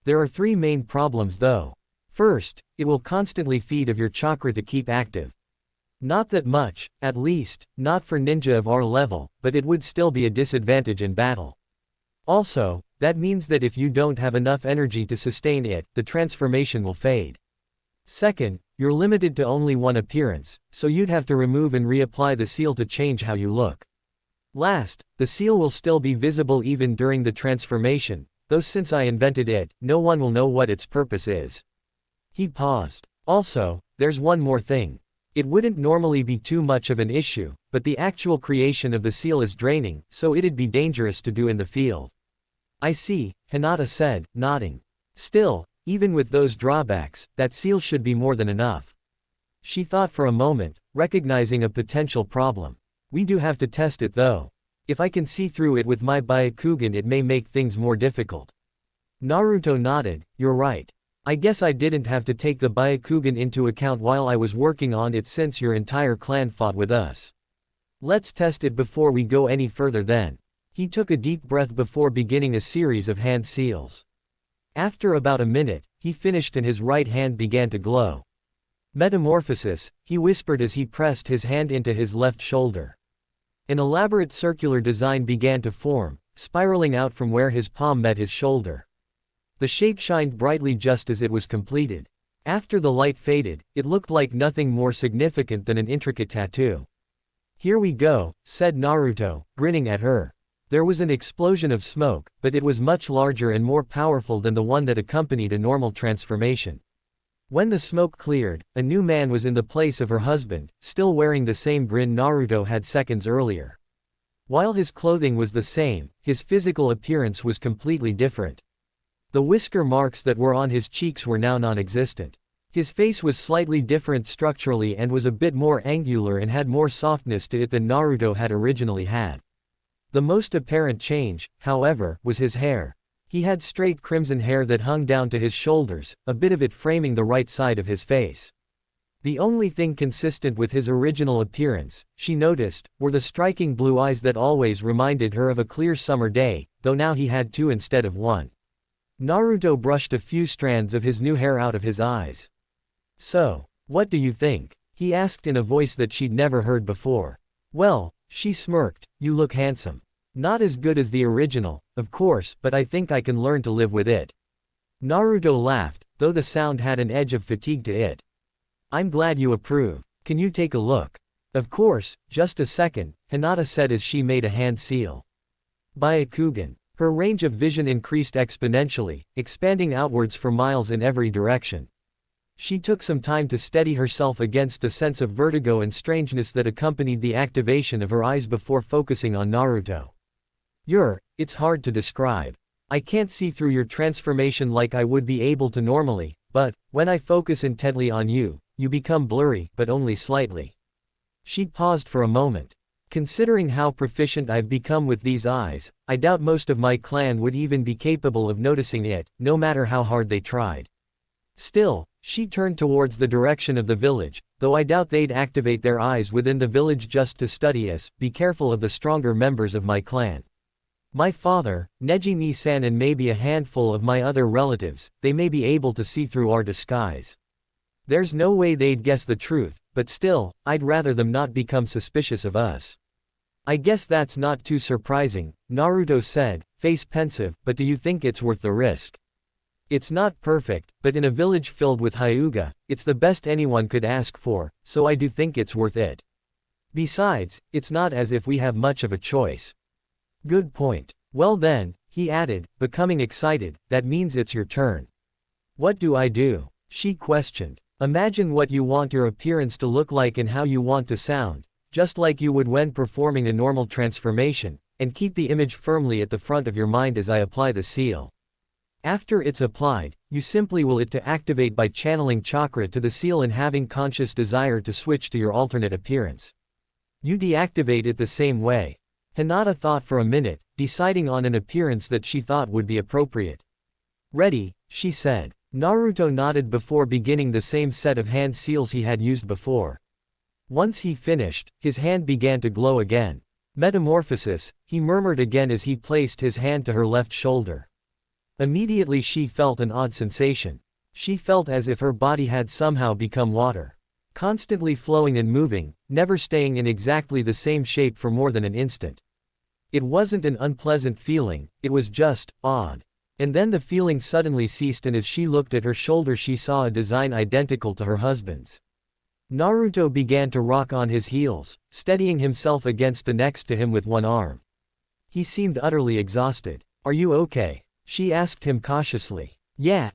There are three main problems though. First, it will constantly feed of your chakra to keep active. Not that much, at least, not for ninja of our level, but it would still be a disadvantage in battle. Also, that means that if you don't have enough energy to sustain it, the transformation will fade. Second, you're limited to only one appearance, so you'd have to remove and reapply the seal to change how you look. Last, the seal will still be visible even during the transformation, though since I invented it, no one will know what its purpose is. He paused. Also, there's one more thing. It wouldn't normally be too much of an issue, but the actual creation of the seal is draining, so it'd be dangerous to do in the field. I see, Hinata said, nodding. Still, even with those drawbacks, that seal should be more than enough. She thought for a moment, recognizing a potential problem. We do have to test it though. If I can see through it with my Byakugan, it may make things more difficult. Naruto nodded. You're right. I guess I didn't have to take the Byakugan into account while I was working on it since your entire clan fought with us. Let's test it before we go any further then. He took a deep breath before beginning a series of hand seals. After about a minute, he finished and his right hand began to glow. Metamorphosis, he whispered as he pressed his hand into his left shoulder. An elaborate circular design began to form, spiraling out from where his palm met his shoulder. The shape shined brightly just as it was completed. After the light faded, it looked like nothing more significant than an intricate tattoo. Here we go, said Naruto, grinning at her. There was an explosion of smoke, but it was much larger and more powerful than the one that accompanied a normal transformation. When the smoke cleared, a new man was in the place of her husband, still wearing the same grin Naruto had seconds earlier. While his clothing was the same, his physical appearance was completely different. The whisker marks that were on his cheeks were now non-existent. His face was slightly different structurally and was a bit more angular and had more softness to it than Naruto had originally had. The most apparent change, however, was his hair. He had straight crimson hair that hung down to his shoulders, a bit of it framing the right side of his face. The only thing consistent with his original appearance, she noticed, were the striking blue eyes that always reminded her of a clear summer day, though now he had two instead of one. Naruto brushed a few strands of his new hair out of his eyes. So, what do you think? He asked in a voice that she'd never heard before. Well, she smirked, you look handsome. Not as good as the original, of course, but I think I can learn to live with it. Naruto laughed, though the sound had an edge of fatigue to it. I'm glad you approve. Can you take a look? Of course, just a second, Hinata said as she made a hand seal. Byakugan. Her range of vision increased exponentially, expanding outwards for miles in every direction. She took some time to steady herself against the sense of vertigo and strangeness that accompanied the activation of her eyes before focusing on Naruto. It's hard to describe. I can't see through your transformation like I would be able to normally, but, when I focus intently on you, you become blurry, but only slightly. She paused for a moment. Considering how proficient I've become with these eyes, I doubt most of my clan would even be capable of noticing it, no matter how hard they tried. Still, she turned towards the direction of the village, though I doubt they'd activate their eyes within the village just to study us. Be careful of the stronger members of my clan. My father, Neji-ni-san, and maybe a handful of my other relatives, they may be able to see through our disguise. There's no way they'd guess the truth, but still, I'd rather them not become suspicious of us. I guess that's not too surprising, Naruto said, face pensive, but do you think it's worth the risk? It's not perfect, but in a village filled with Hyuga, it's the best anyone could ask for, so I do think it's worth it. Besides, it's not as if we have much of a choice. Good point. Well then, he added, becoming excited, that means it's your turn. What do I do? She questioned. Imagine what you want your appearance to look like and how you want to sound, just like you would when performing a normal transformation, and keep the image firmly at the front of your mind as I apply the seal. After it's applied, you simply will it to activate by channeling chakra to the seal and having conscious desire to switch to your alternate appearance. You deactivate it the same way. Hinata thought for a minute, deciding on an appearance that she thought would be appropriate. Ready, she said. Naruto nodded before beginning the same set of hand seals he had used before. Once he finished, his hand began to glow again. Metamorphosis, he murmured again as he placed his hand to her left shoulder. Immediately she felt an odd sensation. She felt as if her body had somehow become water. Constantly flowing and moving, never staying in exactly the same shape for more than an instant. It wasn't an unpleasant feeling, it was just odd. And then the feeling suddenly ceased, and as she looked at her shoulder she saw a design identical to her husband's. Naruto began to rock on his heels, steadying himself against the next to him with one arm. He seemed utterly exhausted. Are you okay? She asked him cautiously. Yeah,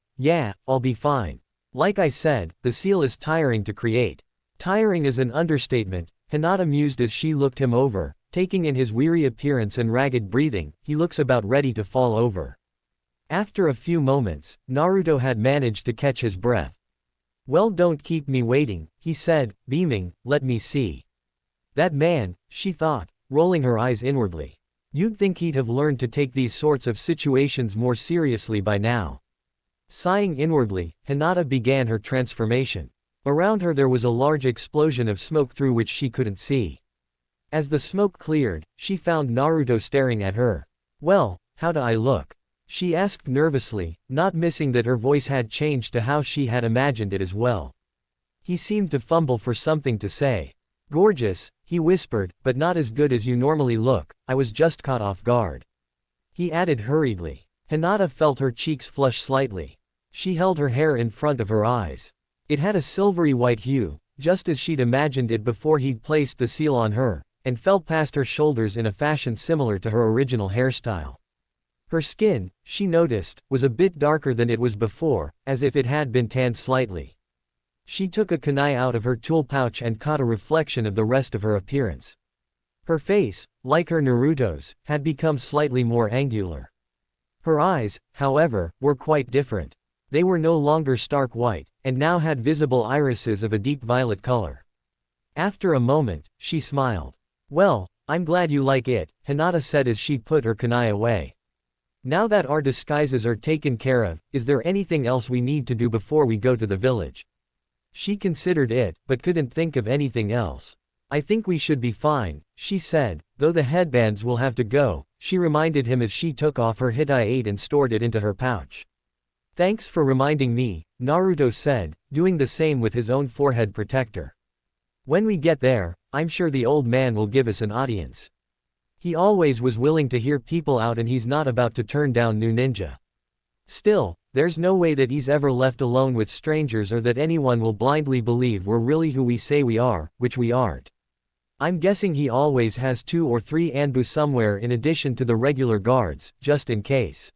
I'll be fine. Like I said, the seal is tiring to create. Tiring is an understatement, Hinata mused as she looked him over, taking in his weary appearance and ragged breathing. He looks about ready to fall over. After a few moments, Naruto had managed to catch his breath. Well, don't keep me waiting, he said, beaming, let me see. That man, she thought, rolling her eyes inwardly. You'd think he'd have learned to take these sorts of situations more seriously by now. Sighing inwardly, Hinata began her transformation. Around her there was a large explosion of smoke through which she couldn't see. As the smoke cleared, she found Naruto staring at her. Well, how do I look? She asked nervously, not missing that her voice had changed to how she had imagined it as well. He seemed to fumble for something to say. Gorgeous, he whispered, but not as good as you normally look, I was just caught off guard. He added hurriedly. Hinata felt her cheeks flush slightly. She held her hair in front of her eyes. It had a silvery white hue, just as she'd imagined it before he'd placed the seal on her, and fell past her shoulders in a fashion similar to her original hairstyle. Her skin, she noticed, was a bit darker than it was before, as if it had been tanned slightly. She took a kunai out of her tool pouch and caught a reflection of the rest of her appearance. Her face, like her Naruto's, had become slightly more angular. Her eyes, however, were quite different. They were no longer stark white, and now had visible irises of a deep violet color. After a moment, she smiled. Well, I'm glad you like it, Hinata said as she put her kunai away. Now that our disguises are taken care of, is there anything else we need to do before we go to the village? She considered it, but couldn't think of anything else. I think we should be fine, she said, though the headbands will have to go, she reminded him as she took off her hitai and stored it into her pouch. Thanks for reminding me, Naruto said, doing the same with his own forehead protector. When we get there, I'm sure the old man will give us an audience. He always was willing to hear people out, and he's not about to turn down new ninja. Still, there's no way that he's ever left alone with strangers, or that anyone will blindly believe we're really who we say we are, which we aren't. I'm guessing he always has 2 or 3 Anbu somewhere in addition to the regular guards, just in case.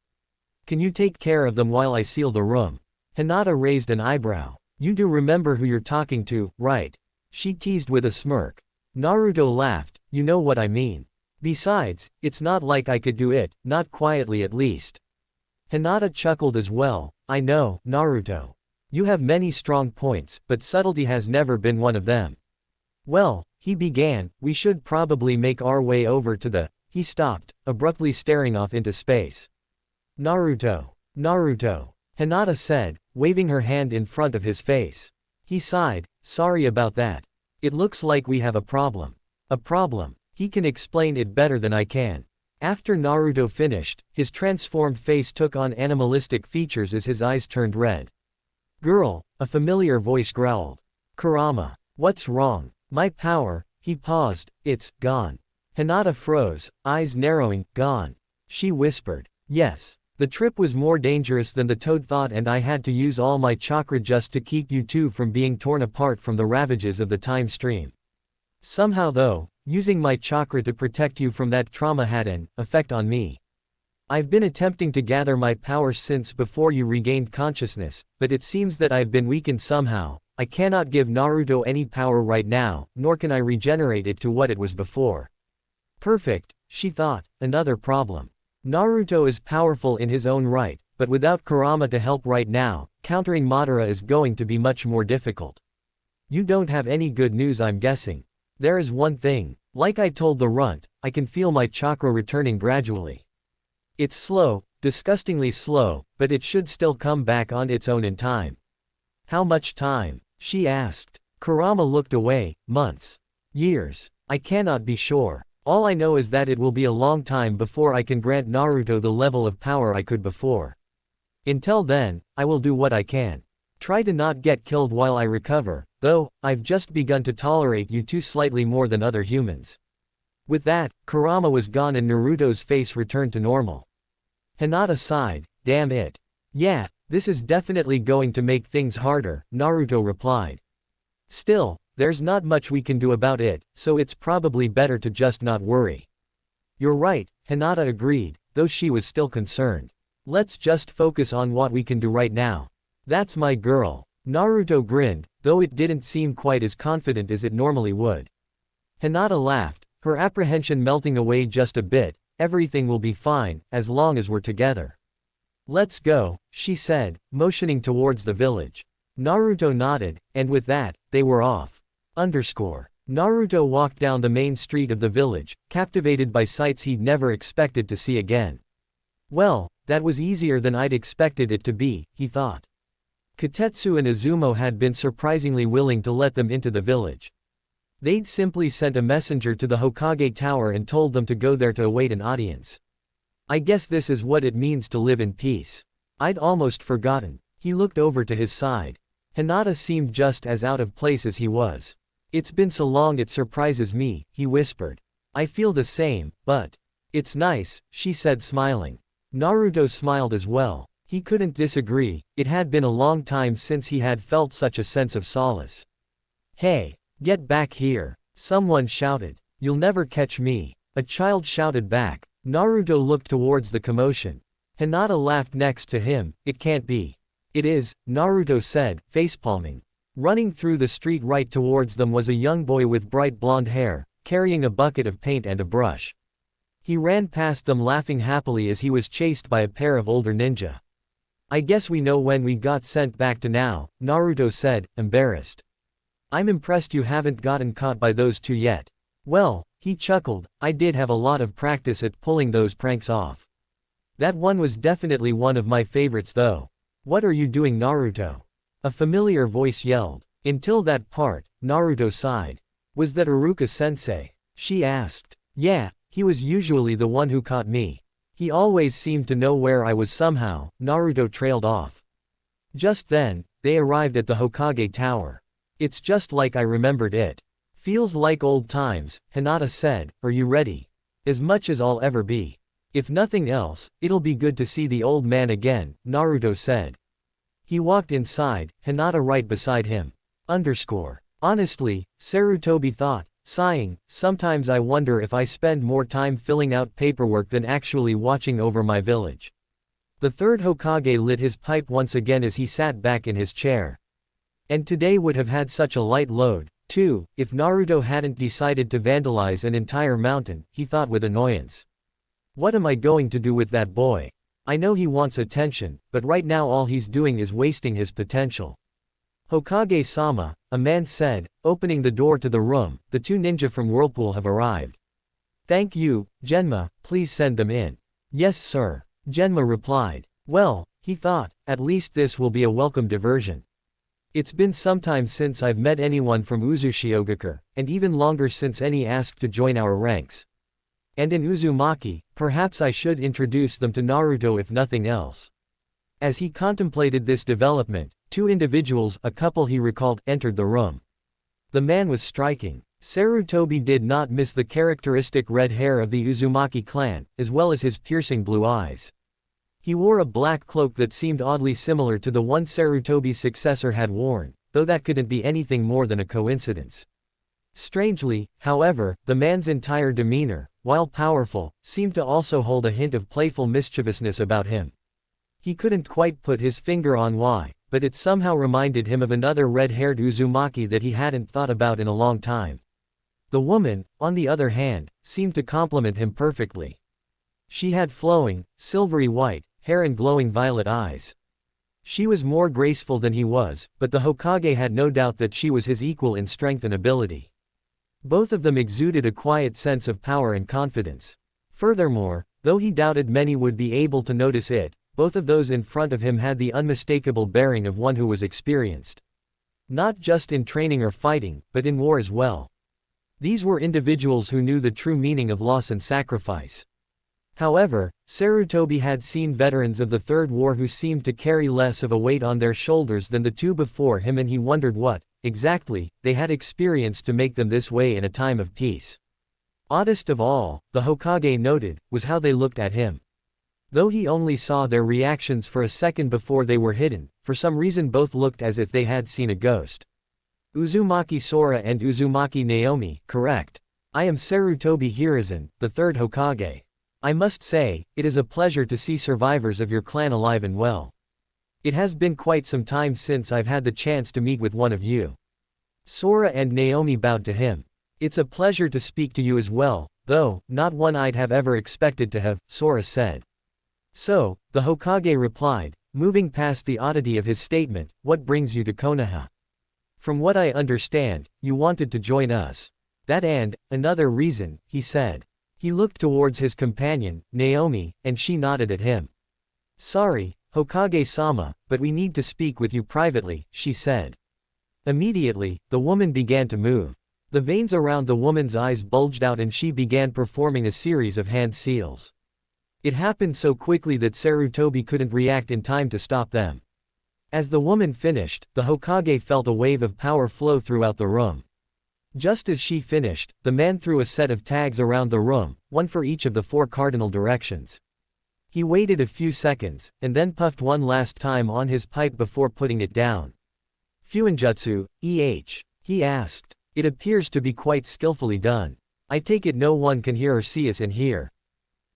Can you take care of them while I seal the room? Hinata raised an eyebrow. You do remember who you're talking to, right? She teased with a smirk. Naruto laughed, you know what I mean. Besides, it's not like I could do it, not quietly at least. Hinata chuckled as well. I know, Naruto. You have many strong points, but subtlety has never been one of them. Well, he began, we should probably make our way over to the... He stopped, abruptly staring off into space. Naruto. Hinata said, waving her hand in front of his face. He sighed, sorry about that. It looks like we have a problem. A problem. He can explain it better than I can. After Naruto finished, his transformed face took on animalistic features as his eyes turned red. Girl, a familiar voice growled. Kurama. What's wrong? My power, he paused, it's gone. Hinata froze, eyes narrowing, gone. She whispered. Yes. The trip was more dangerous than the toad thought and I had to use all my chakra just to keep you two from being torn apart from the ravages of the time stream. Somehow though, using my chakra to protect you from that trauma had an effect on me. I've been attempting to gather my power since before you regained consciousness, but it seems that I've been weakened somehow. I cannot give Naruto any power right now, nor can I regenerate it to what it was before. Perfect, she thought, another problem. Naruto is powerful in his own right, but without Kurama to help right now, countering Madara is going to be much more difficult. You don't have any good news, I'm guessing. There is one thing. Like I told the runt, I can feel my chakra returning gradually. It's slow, disgustingly slow, but it should still come back on its own in time. How much time? She asked. Kurama looked away. Months. Years. I cannot be sure. All I know is that it will be a long time before I can grant Naruto the level of power I could before. Until then, I will do what I can. Try to not get killed while I recover, though, I've just begun to tolerate you two slightly more than other humans. With that, Kurama was gone and Naruto's face returned to normal. Hinata sighed, damn it. Yeah, this is definitely going to make things harder, Naruto replied. Still, there's not much we can do about it, so it's probably better to just not worry. You're right, Hinata agreed, though she was still concerned. Let's just focus on what we can do right now. That's my girl. Naruto grinned, though it didn't seem quite as confident as it normally would. Hinata laughed, her apprehension melting away just a bit. Everything will be fine, as long as we're together. Let's go, she said, motioning towards the village. Naruto nodded, and with that, they were off. Naruto walked down the main street of the village, captivated by sights he'd never expected to see again. Well, that was easier than I'd expected it to be, he thought. Kotetsu and Izumo had been surprisingly willing to let them into the village. They'd simply sent a messenger to the Hokage Tower and told them to go there to await an audience. I guess this is what it means to live in peace. I'd almost forgotten. He looked over to his side. Hinata seemed just as out of place as he was. It's been so long it surprises me, he whispered. I feel the same, but it's nice, she said smiling. Naruto smiled as well. He couldn't disagree, it had been a long time since he had felt such a sense of solace. Hey, get back here, someone shouted. You'll never catch me, a child shouted back. Naruto looked towards the commotion. Hinata laughed next to him, it can't be. It is, Naruto said, facepalming. Running through the street right towards them was a young boy with bright blonde hair, carrying a bucket of paint and a brush. He ran past them laughing happily as he was chased by a pair of older ninja. I guess we know when we got sent back to now, Naruto said, embarrassed. I'm impressed you haven't gotten caught by those two yet. Well, he chuckled, I did have a lot of practice at pulling those pranks off. That one was definitely one of my favorites though. What are you doing, Naruto? A familiar voice yelled. Until that part, Naruto sighed. Was that Iruka-sensei? She asked. Yeah, he was usually the one who caught me. He always seemed to know where I was somehow, Naruto trailed off. Just then, they arrived at the Hokage Tower. It's just like I remembered it. Feels like old times, Hinata said, are you ready? As much as I'll ever be. If nothing else, it'll be good to see the old man again, Naruto said. He walked inside, Hinata right beside him. Honestly, Sarutobi thought, sighing, sometimes I wonder if I spend more time filling out paperwork than actually watching over my village. The third Hokage lit his pipe once again as he sat back in his chair. And today would have had such a light load, too, if Naruto hadn't decided to vandalize an entire mountain, he thought with annoyance. What am I going to do with that boy? I know he wants attention, but right now all he's doing is wasting his potential. Hokage-sama, a man said, opening the door to the room, the two ninja from Whirlpool have arrived. Thank you, Genma, please send them in. Yes sir, Genma replied. Well, he thought, at least this will be a welcome diversion. It's been some time since I've met anyone from Uzushiogakure, and even longer since any asked to join our ranks. And in Uzumaki, perhaps I should introduce them to Naruto if nothing else. As he contemplated this development, two individuals, a couple he recalled, entered the room. The man was striking. Sarutobi did not miss the characteristic red hair of the Uzumaki clan, as well as his piercing blue eyes. He wore a black cloak that seemed oddly similar to the one Sarutobi's successor had worn, though that couldn't be anything more than a coincidence. Strangely, however, the man's entire demeanor, while powerful, seemed to also hold a hint of playful mischievousness about him. He couldn't quite put his finger on why, but it somehow reminded him of another red-haired Uzumaki that he hadn't thought about in a long time. The woman, on the other hand, seemed to complement him perfectly. She had flowing, silvery white hair and glowing violet eyes. She was more graceful than he was, but the Hokage had no doubt that she was his equal in strength and ability. Both of them exuded a quiet sense of power and confidence. Furthermore, though he doubted many would be able to notice it, both of those in front of him had the unmistakable bearing of one who was experienced. Not just in training or fighting, but in war as well. These were individuals who knew the true meaning of loss and sacrifice. However, Sarutobi had seen veterans of the Third War who seemed to carry less of a weight on their shoulders than the two before him, and he wondered what, exactly, they had experienced to make them this way in a time of peace. Oddest of all, the Hokage noted, was how they looked at him. Though he only saw their reactions for a second before they were hidden, for some reason both looked as if they had seen a ghost. Uzumaki Sora and Uzumaki Naomi, correct. I am Sarutobi Hiruzen, the third Hokage. I must say, it is a pleasure to see survivors of your clan alive and well. It has been quite some time since I've had the chance to meet with one of you. Sora and Naomi bowed to him. It's a pleasure to speak to you as well, though, not one I'd have ever expected to have, Sora said. So, the Hokage replied, moving past the oddity of his statement, what brings you to Konoha? From what I understand, you wanted to join us. That and, another reason, he said. He looked towards his companion, Naomi, and she nodded at him. Sorry, Hokage-sama, but we need to speak with you privately, she said. Immediately, the woman began to move. The veins around the woman's eyes bulged out and she began performing a series of hand seals. It happened so quickly that Sarutobi couldn't react in time to stop them. As the woman finished, the Hokage felt a wave of power flow throughout the room. Just as she finished, the man threw a set of tags around the room, one for each of the 4 cardinal directions. He waited a few seconds, and then puffed one last time on his pipe before putting it down. Fuinjutsu, he asked. It appears to be quite skillfully done. I take it no one can hear or see us in here.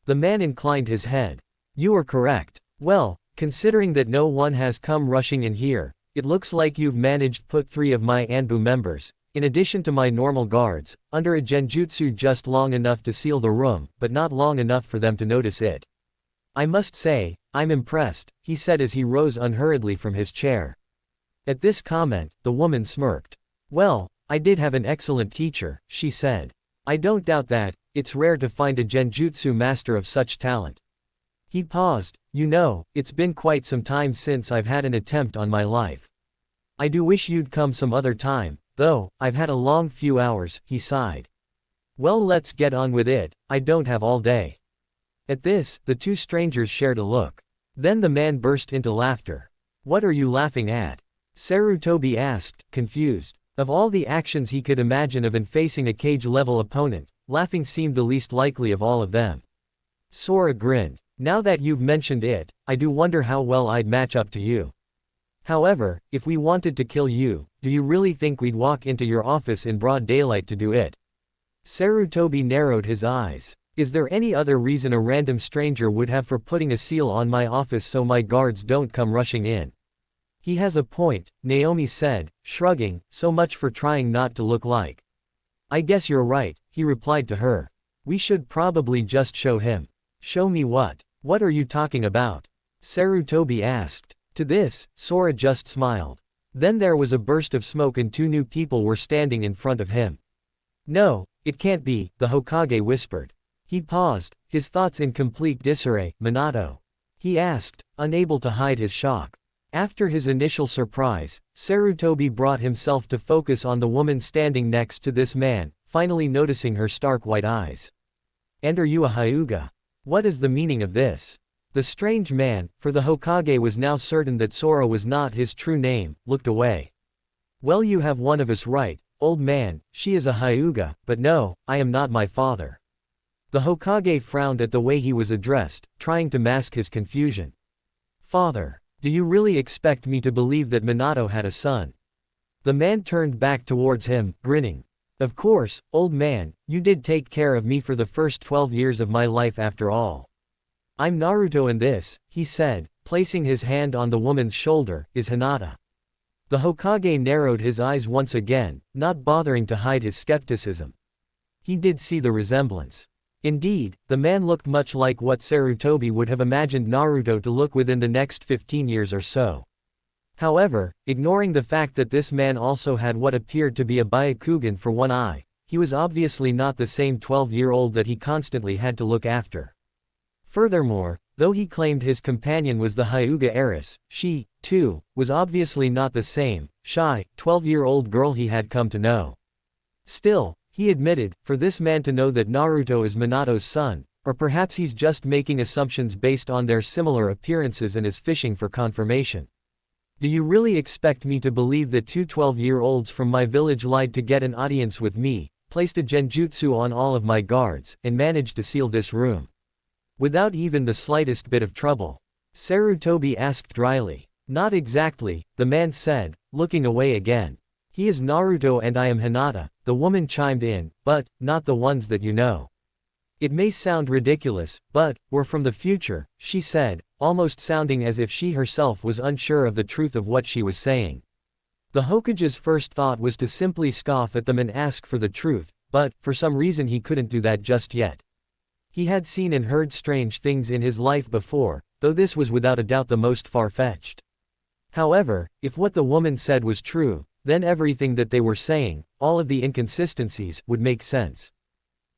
The man inclined his head. You are correct. Well, considering that no one has come rushing in here, it looks like you've managed to put 3 of my Anbu members, in addition to my normal guards, under a genjutsu just long enough to seal the room, but not long enough for them to notice it. I must say, I'm impressed, he said as he rose unhurriedly from his chair. At this comment, the woman smirked. Well, I did have an excellent teacher, she said. I don't doubt that, it's rare to find a genjutsu master of such talent. He paused. You know, it's been quite some time since I've had an attempt on my life. I do wish you'd come some other time. Though, I've had a long few hours, he sighed. Well, let's get on with it, I don't have all day. At this, the two strangers shared a look. Then the man burst into laughter. What are you laughing at? Sarutobi asked, confused. Of all the actions he could imagine of facing a cage-level opponent, laughing seemed the least likely of all of them. Sora grinned. Now that you've mentioned it, I do wonder how well I'd match up to you. However, if we wanted to kill you, do you really think we'd walk into your office in broad daylight to do it? Sarutobi narrowed his eyes. Is there any other reason a random stranger would have for putting a seal on my office so my guards don't come rushing in? He has a point, Naomi said, shrugging, so much for trying not to look like. I guess you're right, he replied to her. We should probably just show him. Show me what? What are you talking about? Sarutobi asked. To this, Sora just smiled. Then there was a burst of smoke and 2 new people were standing in front of him. No, it can't be, the Hokage whispered. He paused, his thoughts in complete disarray. Minato? He asked, unable to hide his shock. After his initial surprise, Sarutobi brought himself to focus on the woman standing next to this man, finally noticing her stark white eyes. And are you a Hyuga? What is the meaning of this? The strange man, for the Hokage was now certain that Sora was not his true name, looked away. Well, you have one of us right, old man, she is a Hyuga, but no, I am not my father. The Hokage frowned at the way he was addressed, trying to mask his confusion. Father, do you really expect me to believe that Minato had a son? The man turned back towards him, grinning. Of course, old man, you did take care of me for the first 12 years of my life after all. I'm Naruto and this, he said, placing his hand on the woman's shoulder, is Hinata. The Hokage narrowed his eyes once again, not bothering to hide his skepticism. He did see the resemblance. Indeed, the man looked much like what Sarutobi would have imagined Naruto to look within the next 15 years or so. However, ignoring the fact that this man also had what appeared to be a Byakugan for one eye, he was obviously not the same 12-year-old that he constantly had to look after. Furthermore, though he claimed his companion was the Hyuga heiress, she, too, was obviously not the same, shy, 12-year-old girl he had come to know. Still, he admitted, for this man to know that Naruto is Minato's son, or perhaps he's just making assumptions based on their similar appearances and is fishing for confirmation. Do you really expect me to believe that two 12-year-olds from my village lied to get an audience with me, placed a genjutsu on all of my guards, and managed to seal this room? Without even the slightest bit of trouble? Sarutobi asked dryly. Not exactly, the man said, looking away again. He is Naruto and I am Hinata, the woman chimed in, but, not the ones that you know. It may sound ridiculous, but, we're from the future, she said, almost sounding as if she herself was unsure of the truth of what she was saying. The Hokage's first thought was to simply scoff at them and ask for the truth, but, for some reason he couldn't do that just yet. He had seen and heard strange things in his life before, though this was without a doubt the most far-fetched. However, if what the woman said was true, then everything that they were saying, all of the inconsistencies, would make sense.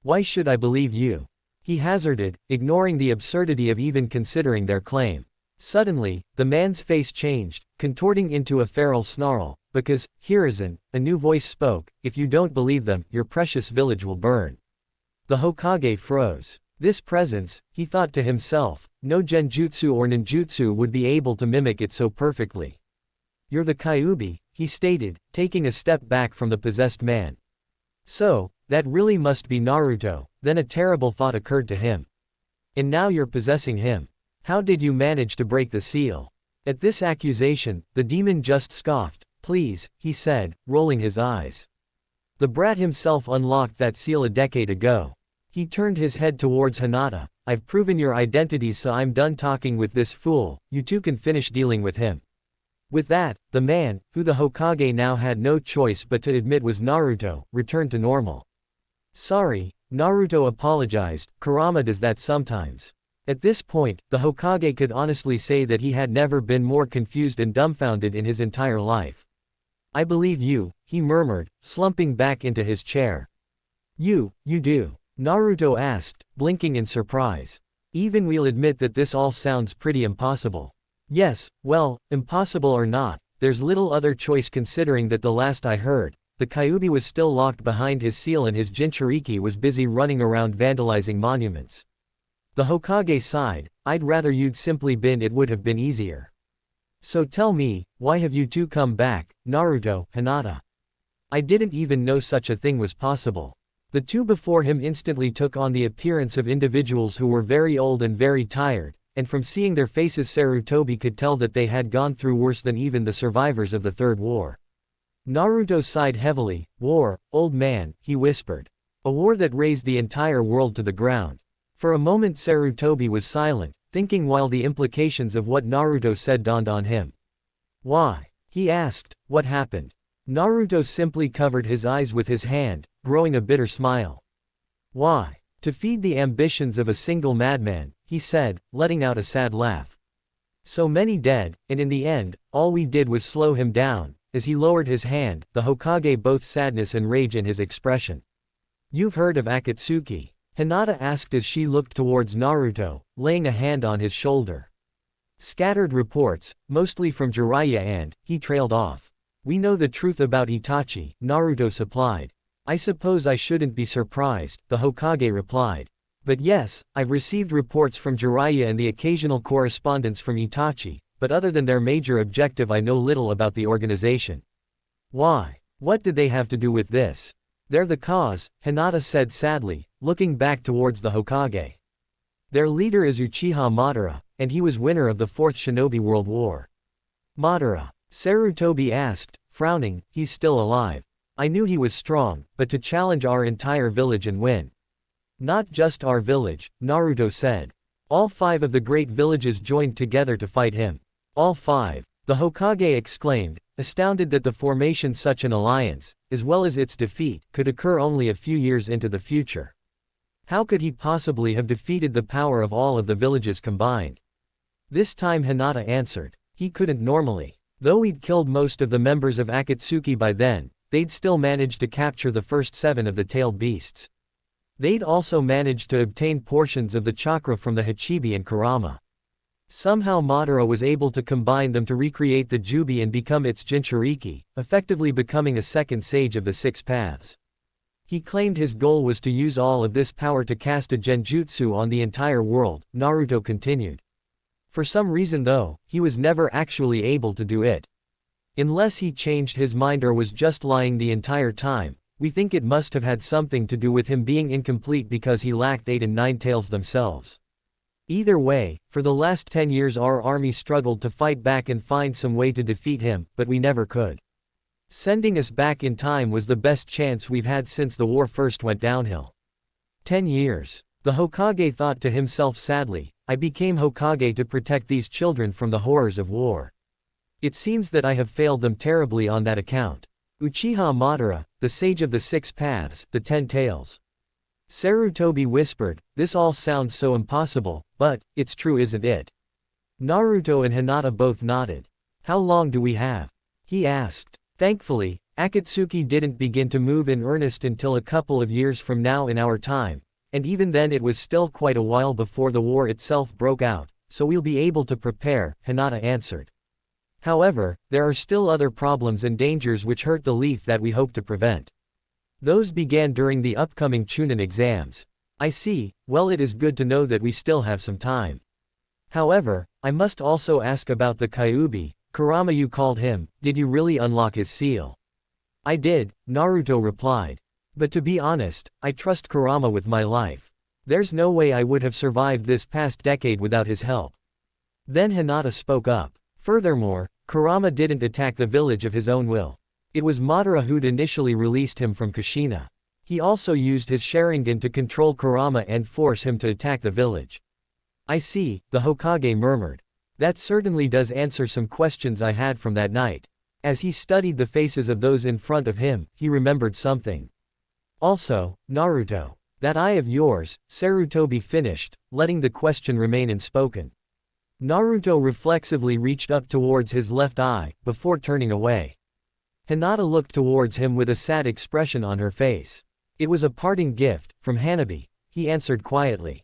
Why should I believe you? He hazarded, ignoring the absurdity of even considering their claim. Suddenly, the man's face changed, contorting into a feral snarl, because, Hiruzen, a new voice spoke, if you don't believe them, your precious village will burn. The Hokage froze. This presence, he thought to himself, no genjutsu or ninjutsu would be able to mimic it so perfectly. You're the Kyuubi, he stated, taking a step back from the possessed man. So, that really must be Naruto, then a terrible thought occurred to him. And now you're possessing him. How did you manage to break the seal? At this accusation, the demon just scoffed. Please, he said, rolling his eyes. The brat himself unlocked that seal a decade ago. He turned his head towards Hinata. I've proven your identities, so I'm done talking with this fool, you two can finish dealing with him. With that, the man, who the Hokage now had no choice but to admit was Naruto, returned to normal. Sorry, Naruto apologized, Kurama does that sometimes. At this point, the Hokage could honestly say that he had never been more confused and dumbfounded in his entire life. I believe you, he murmured, slumping back into his chair. You do? Naruto asked, blinking in surprise. Even we'll admit that this all sounds pretty impossible. Yes, well, impossible or not, there's little other choice considering that the last I heard, the Kyuubi was still locked behind his seal and his Jinchuriki was busy running around vandalizing monuments. The Hokage sighed, I'd rather you'd simply been, it would have been easier. So tell me, why have you two come back, Naruto, Hinata? I didn't even know such a thing was possible. The two before him instantly took on the appearance of individuals who were very old and very tired, and from seeing their faces Sarutobi could tell that they had gone through worse than even the survivors of the Third War. Naruto sighed heavily. War, old man, he whispered. A war that razed the entire world to the ground. For a moment Sarutobi was silent, thinking while the implications of what Naruto said dawned on him. Why? He asked, what happened? Naruto simply covered his eyes with his hand, growing a bitter smile. Why? To feed the ambitions of a single madman, he said, letting out a sad laugh. So many dead, and in the end, all we did was slow him down. As he lowered his hand, the Hokage both sadness and rage in his expression. You've heard of Akatsuki? Hinata asked as she looked towards Naruto, laying a hand on his shoulder. Scattered reports, mostly from Jiraiya and, he trailed off. We know the truth about Itachi, Naruto supplied. I suppose I shouldn't be surprised, the Hokage replied. But yes, I've received reports from Jiraiya and the occasional correspondence from Itachi, but other than their major objective I know little about the organization. Why? What did they have to do with this? They're the cause, Hinata said sadly, looking back towards the Hokage. Their leader is Uchiha Madara, and he was winner of the Fourth Shinobi World War. Madara? Sarutobi asked, frowning. He's still alive. I knew he was strong, but to challenge our entire village and win. Not just our village, Naruto said. All 5 of the great villages joined together to fight him. All 5, the Hokage exclaimed, astounded that the formation such an alliance, as well as its defeat, could occur only a few years into the future. How could he possibly have defeated the power of all of the villages combined? This time Hinata answered. He couldn't normally. Though we'd killed most of the members of Akatsuki by then, they'd still managed to capture the first 7 of the tailed beasts. They'd also managed to obtain portions of the chakra from the Hachibi and Kurama. Somehow Madara was able to combine them to recreate the Jubi and become its Jinchuriki, effectively becoming a second sage of the 6 paths. He claimed his goal was to use all of this power to cast a genjutsu on the entire world, Naruto continued. For some reason though, he was never actually able to do it. Unless he changed his mind or was just lying the entire time, we think it must have had something to do with him being incomplete because he lacked 8 and 9 tails themselves. Either way, for the last 10 years our army struggled to fight back and find some way to defeat him, but we never could. Sending us back in time was the best chance we've had since the war first went downhill. 10 years. The Hokage thought to himself sadly, I became Hokage to protect these children from the horrors of war. It seems that I have failed them terribly on that account. Uchiha Madara, the sage of the 6 paths, the 10 tails. Sarutobi whispered, this all sounds so impossible, but, it's true isn't it? Naruto and Hinata both nodded. How long do we have? He asked. Thankfully, Akatsuki didn't begin to move in earnest until a couple of years from now in our time, and even then it was still quite a while before the war itself broke out, so we'll be able to prepare, Hinata answered. However, there are still other problems and dangers which hurt the leaf that we hope to prevent. Those began during the upcoming Chunin exams. I see, well it is good to know that we still have some time. However, I must also ask about the Kyuubi, Kurama you called him, did you really unlock his seal? I did, Naruto replied. But to be honest, I trust Kurama with my life. There's no way I would have survived this past decade without his help. Then Hinata spoke up. Furthermore, Kurama didn't attack the village of his own will. It was Madara who'd initially released him from Kushina. He also used his Sharingan to control Kurama and force him to attack the village. I see, the Hokage murmured. That certainly does answer some questions I had from that night. As he studied the faces of those in front of him, he remembered something. Also, Naruto. That eye of yours, Sarutobi finished, letting the question remain unspoken. Naruto reflexively reached up towards his left eye, before turning away. Hinata looked towards him with a sad expression on her face. It was a parting gift, from Hanabi, he answered quietly.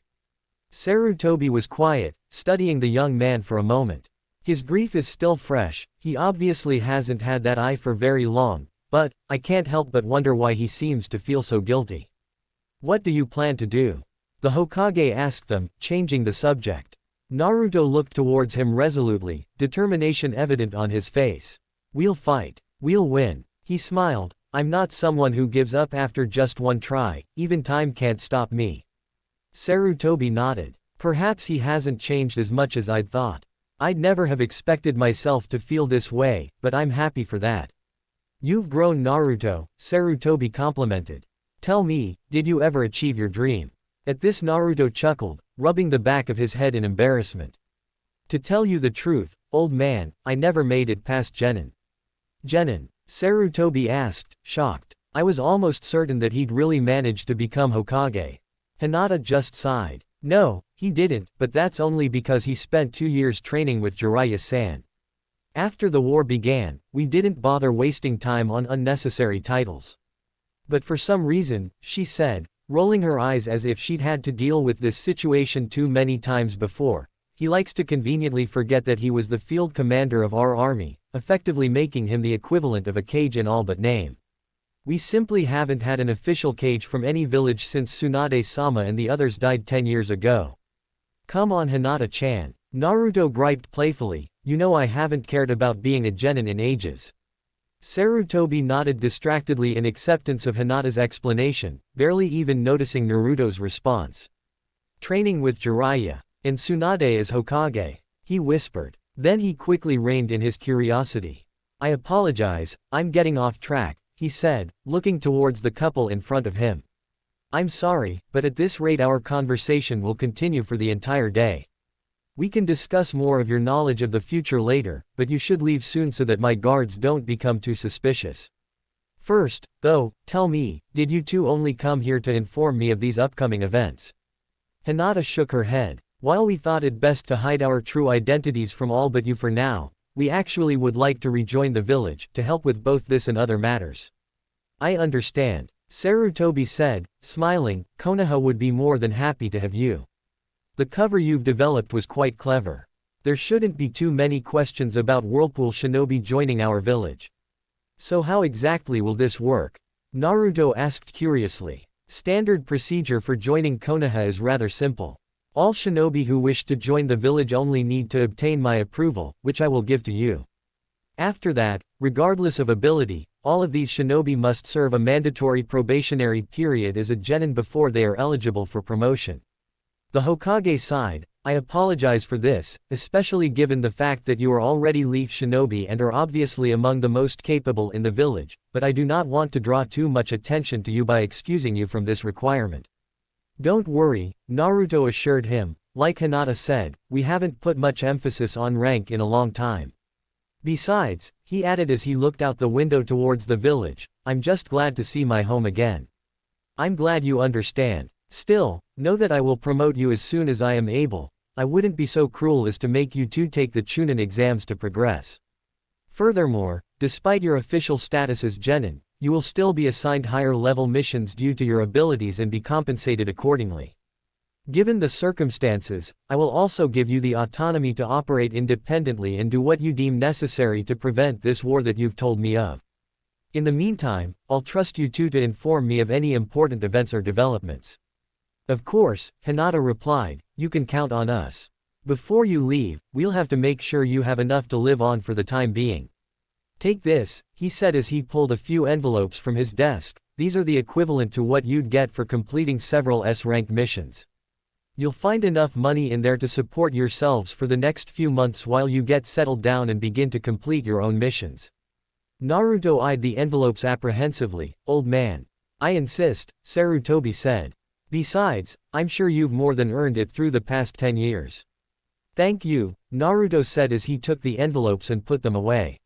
Sarutobi was quiet, studying the young man for a moment. His grief is still fresh, he obviously hasn't had that eye for very long, but, I can't help but wonder why he seems to feel so guilty. What do you plan to do? The Hokage asked them, changing the subject. Naruto looked towards him resolutely, determination evident on his face. We'll fight. We'll win. He smiled. I'm not someone who gives up after just one try, even time can't stop me. Sarutobi nodded. Perhaps he hasn't changed as much as I'd thought. I'd never have expected myself to feel this way, but I'm happy for that. You've grown, Naruto, Sarutobi complimented. Tell me, did you ever achieve your dream? At this Naruto chuckled, rubbing the back of his head in embarrassment. To tell you the truth, old man, I never made it past Genin. Genin? Sarutobi asked, shocked. I was almost certain that he'd really managed to become Hokage. Hinata just sighed. No, he didn't, but that's only because he spent 2 years training with Jiraiya-san. After the war began, we didn't bother wasting time on unnecessary titles. But for some reason, she said, rolling her eyes as if she'd had to deal with this situation too many times before, he likes to conveniently forget that he was the field commander of our army, effectively making him the equivalent of a Kage in all but name. We simply haven't had an official cage from any village since Tsunade-sama and the others died 10 years ago. Come on Hinata-chan. Naruto griped playfully, you know I haven't cared about being a genin in ages. Sarutobi nodded distractedly in acceptance of Hinata's explanation, barely even noticing Naruto's response. Training with Jiraiya. And Tsunade as Hokage, he whispered. Then he quickly reined in his curiosity. I apologize, I'm getting off track, he said, looking towards the couple in front of him. I'm sorry, but at this rate our conversation will continue for the entire day. We can discuss more of your knowledge of the future later, but you should leave soon so that my guards don't become too suspicious. First, though, tell me, did you two only come here to inform me of these upcoming events? Hinata shook her head. While we thought it best to hide our true identities from all but you for now, we actually would like to rejoin the village, to help with both this and other matters. I understand, Sarutobi said, smiling. Konoha would be more than happy to have you. The cover you've developed was quite clever. There shouldn't be too many questions about Whirlpool Shinobi joining our village. So how exactly will this work? Naruto asked curiously. Standard procedure for joining Konoha is rather simple. All shinobi who wish to join the village only need to obtain my approval, which I will give to you. After that, regardless of ability, all of these shinobi must serve a mandatory probationary period as a genin before they are eligible for promotion. The Hokage side, I apologize for this, especially given the fact that you are already Leaf Shinobi and are obviously among the most capable in the village, but I do not want to draw too much attention to you by excusing you from this requirement. Don't worry, Naruto assured him. Like Hinata said, we haven't put much emphasis on rank in a long time. Besides, he added as he looked out the window towards the village, I'm just glad to see my home again. I'm glad you understand. Still, know that I will promote you as soon as I am able. I wouldn't be so cruel as to make you two take the Chunin exams to progress. Furthermore, despite your official status as genin, you will still be assigned higher level missions due to your abilities and be compensated accordingly. Given the circumstances, I will also give you the autonomy to operate independently and do what you deem necessary to prevent this war that you've told me of. In the meantime, I'll trust you two to inform me of any important events or developments. Of course, Hinata replied, you can count on us. Before you leave, we'll have to make sure you have enough to live on for the time being. Take this, he said as he pulled a few envelopes from his desk. These are the equivalent to what you'd get for completing several S-ranked missions. You'll find enough money in there to support yourselves for the next few months while you get settled down and begin to complete your own missions. Naruto eyed the envelopes apprehensively. Old man. I insist, Sarutobi said. Besides, I'm sure you've more than earned it through the past 10 years. Thank you, Naruto said as he took the envelopes and put them away.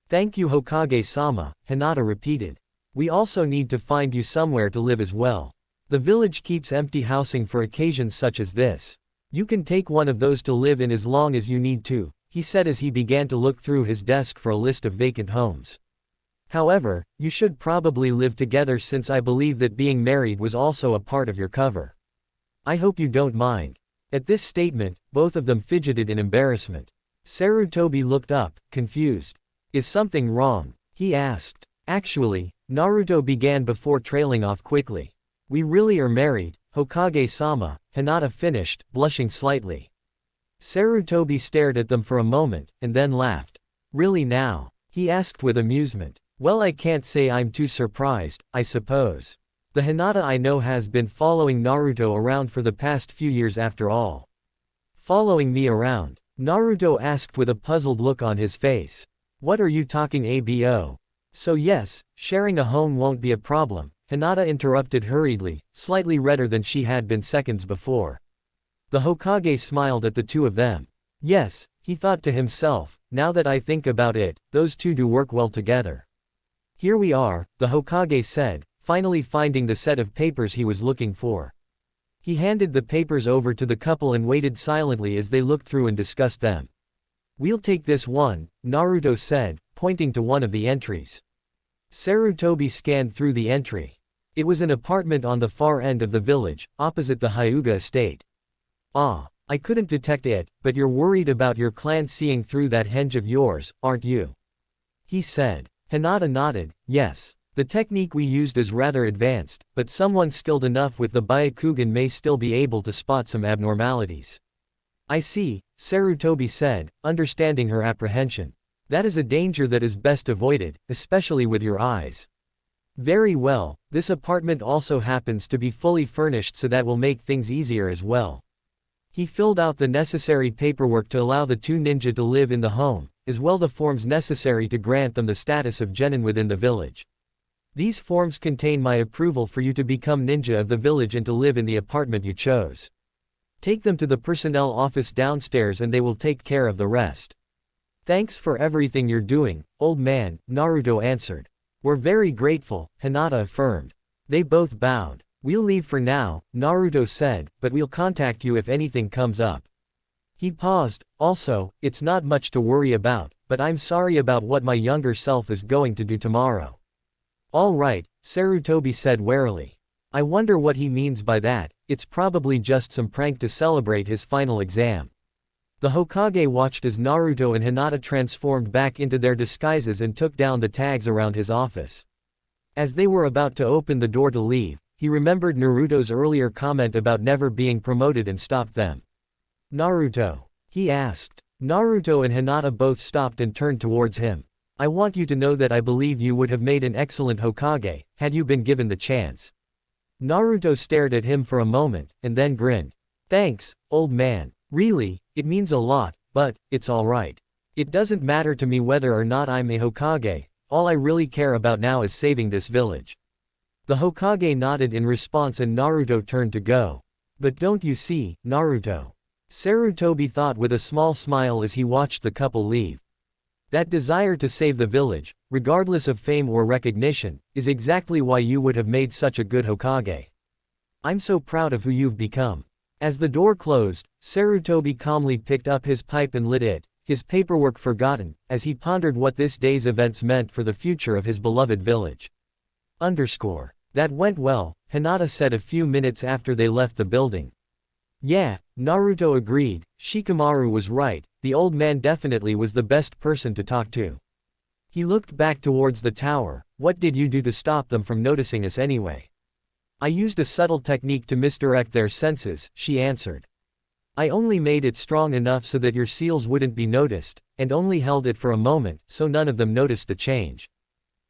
Thank you Hokage-sama, Hinata repeated. We also need to find you somewhere to live as well. The village keeps empty housing for occasions such as this. You can take one of those to live in as long as you need to, he said as he began to look through his desk for a list of vacant homes. However, you should probably live together since I believe that being married was also a part of your cover. I hope you don't mind. At this statement, both of them fidgeted in embarrassment. Sarutobi looked up, confused. Is something wrong? He asked. Actually, Naruto began before trailing off quickly. We really are married, Hokage-sama, Hinata finished, blushing slightly. Sarutobi stared at them for a moment, and then laughed. Really now? He asked with amusement. Well, I can't say I'm too surprised, I suppose. The Hinata I know has been following Naruto around for the past few years after all. Following me around? Naruto asked with a puzzled look on his face. What are you talking abo? So yes, sharing a home won't be a problem, Hinata interrupted hurriedly, slightly redder than she had been seconds before. The Hokage smiled at the two of them. Yes, he thought to himself, now that I think about it, those two do work well together. Here we are, the Hokage said, finally finding the set of papers he was looking for. He handed the papers over to the couple and waited silently as they looked through and discussed them. We'll take this one, Naruto said, pointing to one of the entries. Sarutobi scanned through the entry. It was an apartment on the far end of the village, opposite the Hyuga estate. Ah, I couldn't detect it, but you're worried about your clan seeing through that henge of yours, aren't you? He said. Hinata nodded, yes. The technique we used is rather advanced, but someone skilled enough with the Byakugan may still be able to spot some abnormalities. I see, Sarutobi said, understanding her apprehension. That is a danger that is best avoided, especially with your eyes. Very well, this apartment also happens to be fully furnished, so that will make things easier as well. He filled out the necessary paperwork to allow the two ninja to live in the home, as well the forms necessary to grant them the status of genin within the village. These forms contain my approval for you to become ninja of the village and to live in the apartment you chose. Take them to the personnel office downstairs and they will take care of the rest. Thanks for everything you're doing, old man, Naruto answered. We're very grateful, Hinata affirmed. They both bowed. We'll leave for now, Naruto said, but we'll contact you if anything comes up. He paused. Also, it's not much to worry about, but I'm sorry about what my younger self is going to do tomorrow. All right, Sarutobi said warily. I wonder what he means by that. It's probably just some prank to celebrate his final exam. The Hokage watched as Naruto and Hinata transformed back into their disguises and took down the tags around his office. As they were about to open the door to leave, he remembered Naruto's earlier comment about never being promoted and stopped them. Naruto? He asked. Naruto and Hinata both stopped and turned towards him. I want you to know that I believe you would have made an excellent Hokage, had you been given the chance. Naruto stared at him for a moment, and then grinned. Thanks, old man. Really, it means a lot, but it's alright. It doesn't matter to me whether or not I'm a Hokage, all I really care about now is saving this village. The Hokage nodded in response and Naruto turned to go. But don't you see, Naruto? Sarutobi thought with a small smile as he watched the couple leave. That desire to save the village, regardless of fame or recognition, is exactly why you would have made such a good Hokage. I'm so proud of who you've become. As the door closed, Sarutobi calmly picked up his pipe and lit it, his paperwork forgotten, as he pondered what this day's events meant for the future of his beloved village. That went well, Hinata said a few minutes after they left the building. Yeah, Naruto agreed, Shikamaru was right, the old man definitely was the best person to talk to. He looked back towards the tower. What did you do to stop them from noticing us anyway? I used a subtle technique to misdirect their senses, she answered. I only made it strong enough so that your seals wouldn't be noticed, and only held it for a moment, so none of them noticed the change.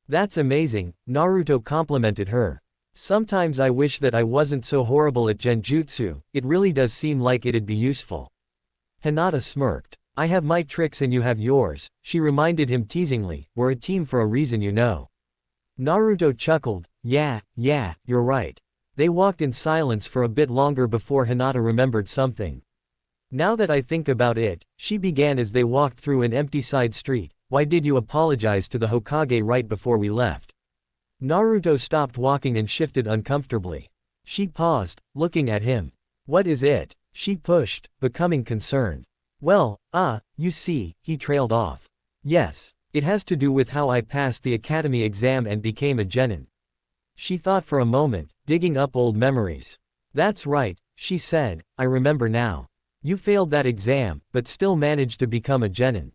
That's amazing, Naruto complimented her. Sometimes I wish that I wasn't so horrible at genjutsu, it really does seem like it'd be useful. Hinata smirked. I have my tricks and you have yours, she reminded him teasingly, we're a team for a reason you know. Naruto chuckled, yeah, you're right. They walked in silence for a bit longer before Hinata remembered something. Now that I think about it, she began as they walked through an empty side street, why did you apologize to the Hokage right before we left? Naruto stopped walking and shifted uncomfortably. She paused, looking at him. What is it? She pushed, becoming concerned. Well, you see, he trailed off. Yes, it has to do with how I passed the academy exam and became a genin. She thought for a moment, digging up old memories. That's right, she said, I remember now. You failed that exam, but still managed to become a genin.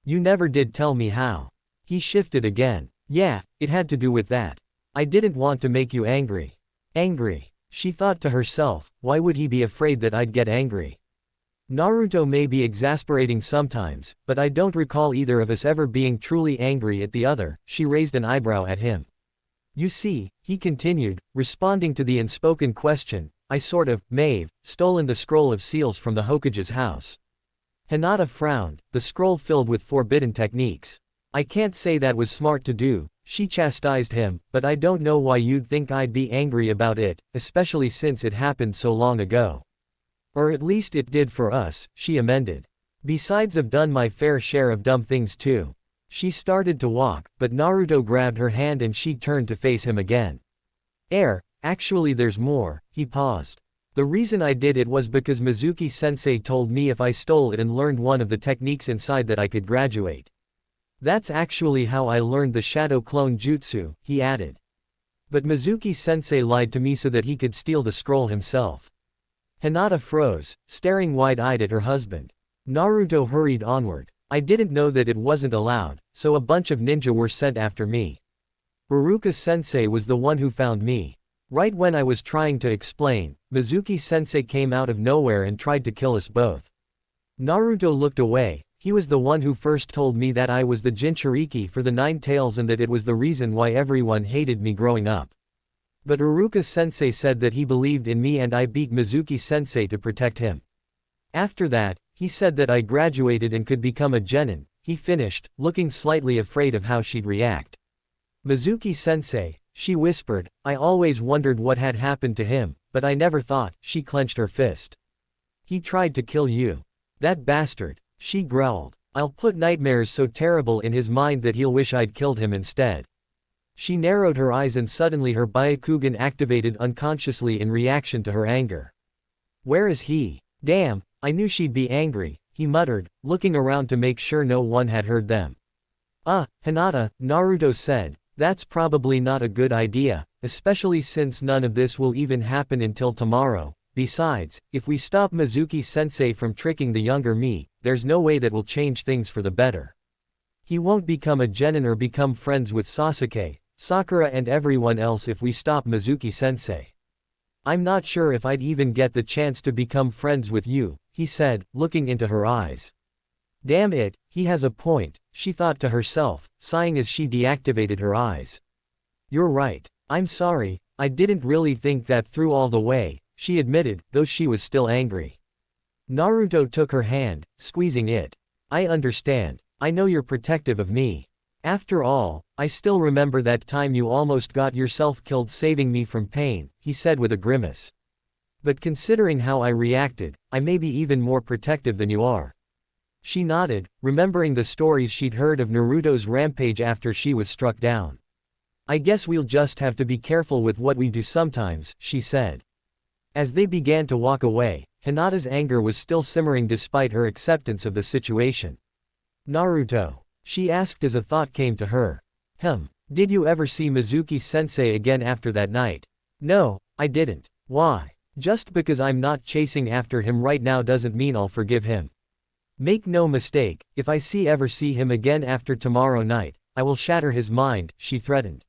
You never did tell me how. He shifted again. Yeah, it had to do with that. I didn't want to make you angry. Angry? She thought to herself, why would he be afraid that I'd get angry? Naruto may be exasperating sometimes, but I don't recall either of us ever being truly angry at the other. She raised an eyebrow at him. You see, he continued, responding to the unspoken question, I sort of, stolen the scroll of seals from the Hokage's house. Hinata frowned, the scroll filled with forbidden techniques. I can't say that was smart to do, she chastised him, but I don't know why you'd think I'd be angry about it, especially since it happened so long ago. Or at least it did for us, she amended. Besides, I've done my fair share of dumb things too. She started to walk, but Naruto grabbed her hand and she turned to face him again. Actually there's more, he paused. The reason I did it was because Mizuki-sensei told me if I stole it and learned one of the techniques inside that I could graduate. That's actually how I learned the shadow clone jutsu, he added. But Mizuki-sensei lied to me so that he could steal the scroll himself. Hinata froze, staring wide-eyed at her husband. Naruto hurried onward. I didn't know that it wasn't allowed, so a bunch of ninja were sent after me. Uruka-sensei was the one who found me. Right when I was trying to explain, Mizuki-sensei came out of nowhere and tried to kill us both. Naruto looked away. He was the one who first told me that I was the Jinchuriki for the 9 tails and that it was the reason why everyone hated me growing up. But Uruka-sensei said that he believed in me and I beat Mizuki-sensei to protect him. After that, he said that I graduated and could become a genin, he finished, looking slightly afraid of how she'd react. Mizuki-sensei, she whispered, I always wondered what had happened to him, but I never thought, she clenched her fist. He tried to kill you. That bastard, she growled. I'll put nightmares so terrible in his mind that he'll wish I'd killed him instead. She narrowed her eyes and suddenly her Byakugan activated unconsciously in reaction to her anger. Where is he? Damn, I knew she'd be angry, he muttered, looking around to make sure no one had heard them. Hinata, Naruto said, that's probably not a good idea, especially since none of this will even happen until tomorrow. Besides, if we stop Mizuki-sensei from tricking the younger me, there's no way that will change things for the better. He won't become a genin or become friends with Sasuke, Sakura and everyone else if we stop Mizuki-sensei. I'm not sure if I'd even get the chance to become friends with you, he said, looking into her eyes. Damn it, he has a point, she thought to herself, sighing as she deactivated her eyes. You're right. I'm sorry, I didn't really think that through all the way, she admitted, though she was still angry. Naruto took her hand, squeezing it. I understand. I know you're protective of me. After all, I still remember that time you almost got yourself killed saving me from pain, he said with a grimace. But considering how I reacted, I may be even more protective than you are. She nodded, remembering the stories she'd heard of Naruto's rampage after she was struck down. I guess we'll just have to be careful with what we do sometimes, she said. As they began to walk away, Hinata's anger was still simmering despite her acceptance of the situation. Naruto, she asked as a thought came to her. Did you ever see Mizuki-sensei again after that night? No, I didn't. Why? Just because I'm not chasing after him right now doesn't mean I'll forgive him. Make no mistake, if I ever see him again after tomorrow night, I will shatter his mind, she threatened.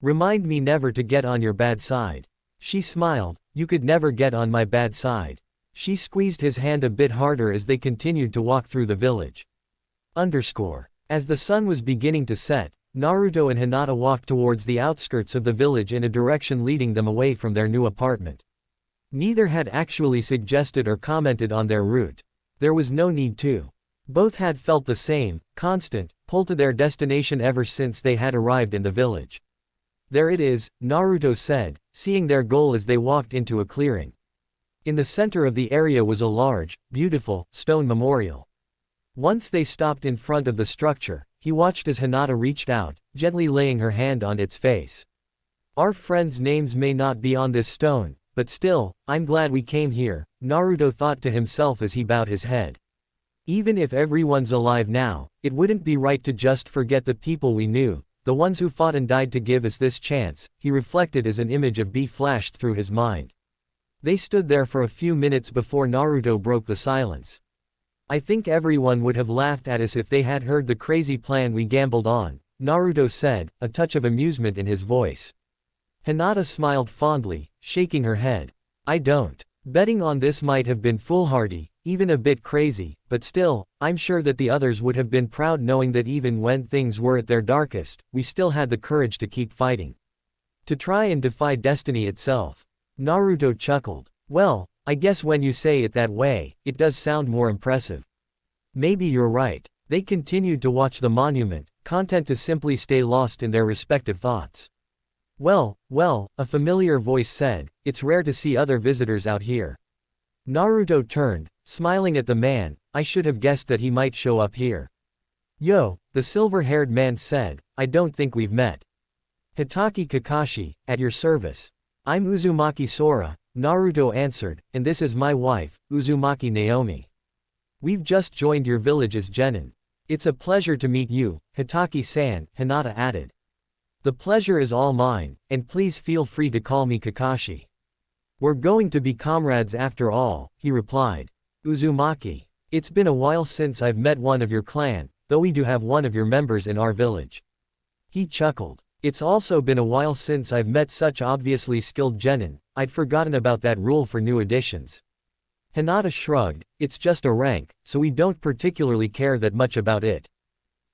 Remind me never to get on your bad side. She smiled, you could never get on my bad side. She squeezed his hand a bit harder as they continued to walk through the village. As the sun was beginning to set, Naruto and Hinata walked towards the outskirts of the village in a direction leading them away from their new apartment. Neither had actually suggested or commented on their route. There was no need to. Both had felt the same, constant, pull to their destination ever since they had arrived in the village. There it is, Naruto said, seeing their goal as they walked into a clearing. In the center of the area was a large, beautiful, stone memorial. Once they stopped in front of the structure, he watched as Hinata reached out, gently laying her hand on its face. Our friends' names may not be on this stone, but still, I'm glad we came here, Naruto thought to himself as he bowed his head. Even if everyone's alive now, it wouldn't be right to just forget the people we knew, the ones who fought and died to give us this chance, he reflected as an image of B flashed through his mind. They stood there for a few minutes before Naruto broke the silence. I think everyone would have laughed at us if they had heard the crazy plan we gambled on, Naruto said, a touch of amusement in his voice. Hinata smiled fondly, shaking her head. I don't. Betting on this might have been foolhardy, even a bit crazy, but still, I'm sure that the others would have been proud knowing that even when things were at their darkest, we still had the courage to keep fighting. To try and defy destiny itself. Naruto chuckled. Well, I guess when you say it that way, it does sound more impressive. Maybe you're right. They continued to watch the monument, content to simply stay lost in their respective thoughts. Well, a familiar voice said, it's rare to see other visitors out here. Naruto turned, smiling at the man, I should have guessed that he might show up here. Yo, the silver-haired man said, I don't think we've met. Hitaki Kakashi, at your service. I'm Uzumaki Sora, Naruto answered, and this is my wife, Uzumaki Naomi. We've just joined your village as genin. It's a pleasure to meet you, Hitaki-san, Hinata added. The pleasure is all mine, and please feel free to call me Kakashi. We're going to be comrades after all, he replied. Uzumaki. It's been a while since I've met one of your clan, though we do have one of your members in our village. He chuckled. It's also been a while since I've met such obviously skilled genin, I'd forgotten about that rule for new additions. Hinata shrugged, it's just a rank, so we don't particularly care that much about it.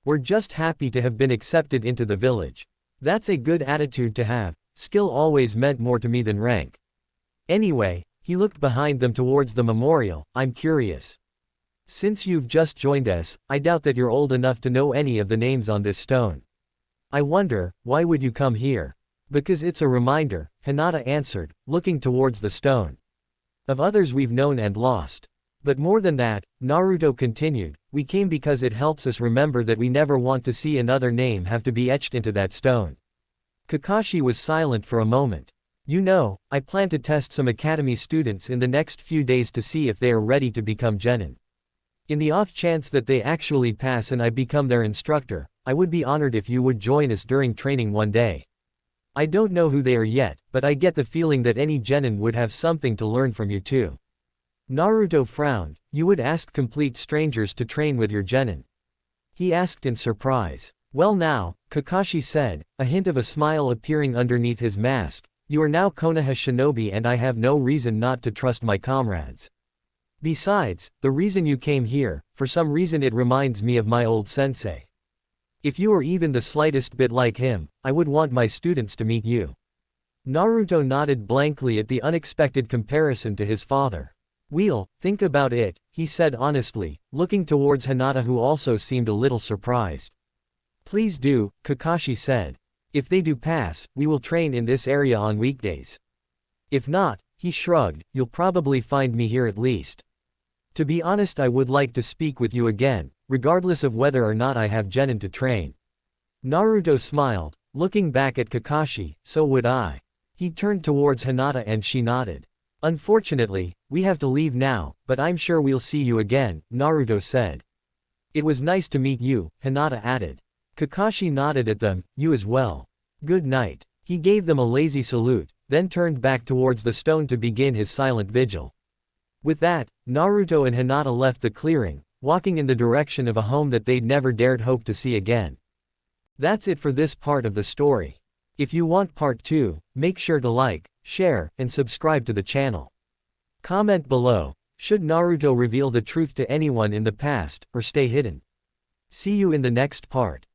We're just happy to have been accepted into the village. That's a good attitude to have, skill always meant more to me than rank. Anyway, he looked behind them towards the memorial, I'm curious. Since you've just joined us, I doubt that you're old enough to know any of the names on this stone. I wonder, why would you come here? Because it's a reminder, Hinata answered, looking towards the stone. Of others we've known and lost. But more than that, Naruto continued, we came because it helps us remember that we never want to see another name have to be etched into that stone. Kakashi was silent for a moment. You know, I plan to test some academy students in the next few days to see if they are ready to become genin. In the off chance that they actually pass and I become their instructor, I would be honored if you would join us during training one day. I don't know who they are yet, but I get the feeling that any genin would have something to learn from you too. Naruto frowned, you would ask complete strangers to train with your genin? He asked in surprise. Well now, Kakashi said, a hint of a smile appearing underneath his mask, you are now Konoha shinobi and I have no reason not to trust my comrades. Besides, the reason you came here, for some reason it reminds me of my old sensei. If you are even the slightest bit like him, I would want my students to meet you. Naruto nodded blankly at the unexpected comparison to his father. We'll think about it, he said honestly, looking towards Hinata who also seemed a little surprised. Please do, Kakashi said. If they do pass, we will train in this area on weekdays. If not, he shrugged, you'll probably find me here at least. To be honest, I would like to speak with you again, regardless of whether or not I have genin to train. Naruto smiled, looking back at Kakashi, so would I. He turned towards Hinata and she nodded. Unfortunately, we have to leave now, but I'm sure we'll see you again, Naruto said. It was nice to meet you, Hinata added. Kakashi nodded at them, you as well. Good night. He gave them a lazy salute, then turned back towards the stone to begin his silent vigil. With that, Naruto and Hinata left the clearing, walking in the direction of a home that they'd never dared hope to see again. That's it for this part of the story. If you want part 2, make sure to like, share, and subscribe to the channel. Comment below, should Naruto reveal the truth to anyone in the past, or stay hidden? See you in the next part.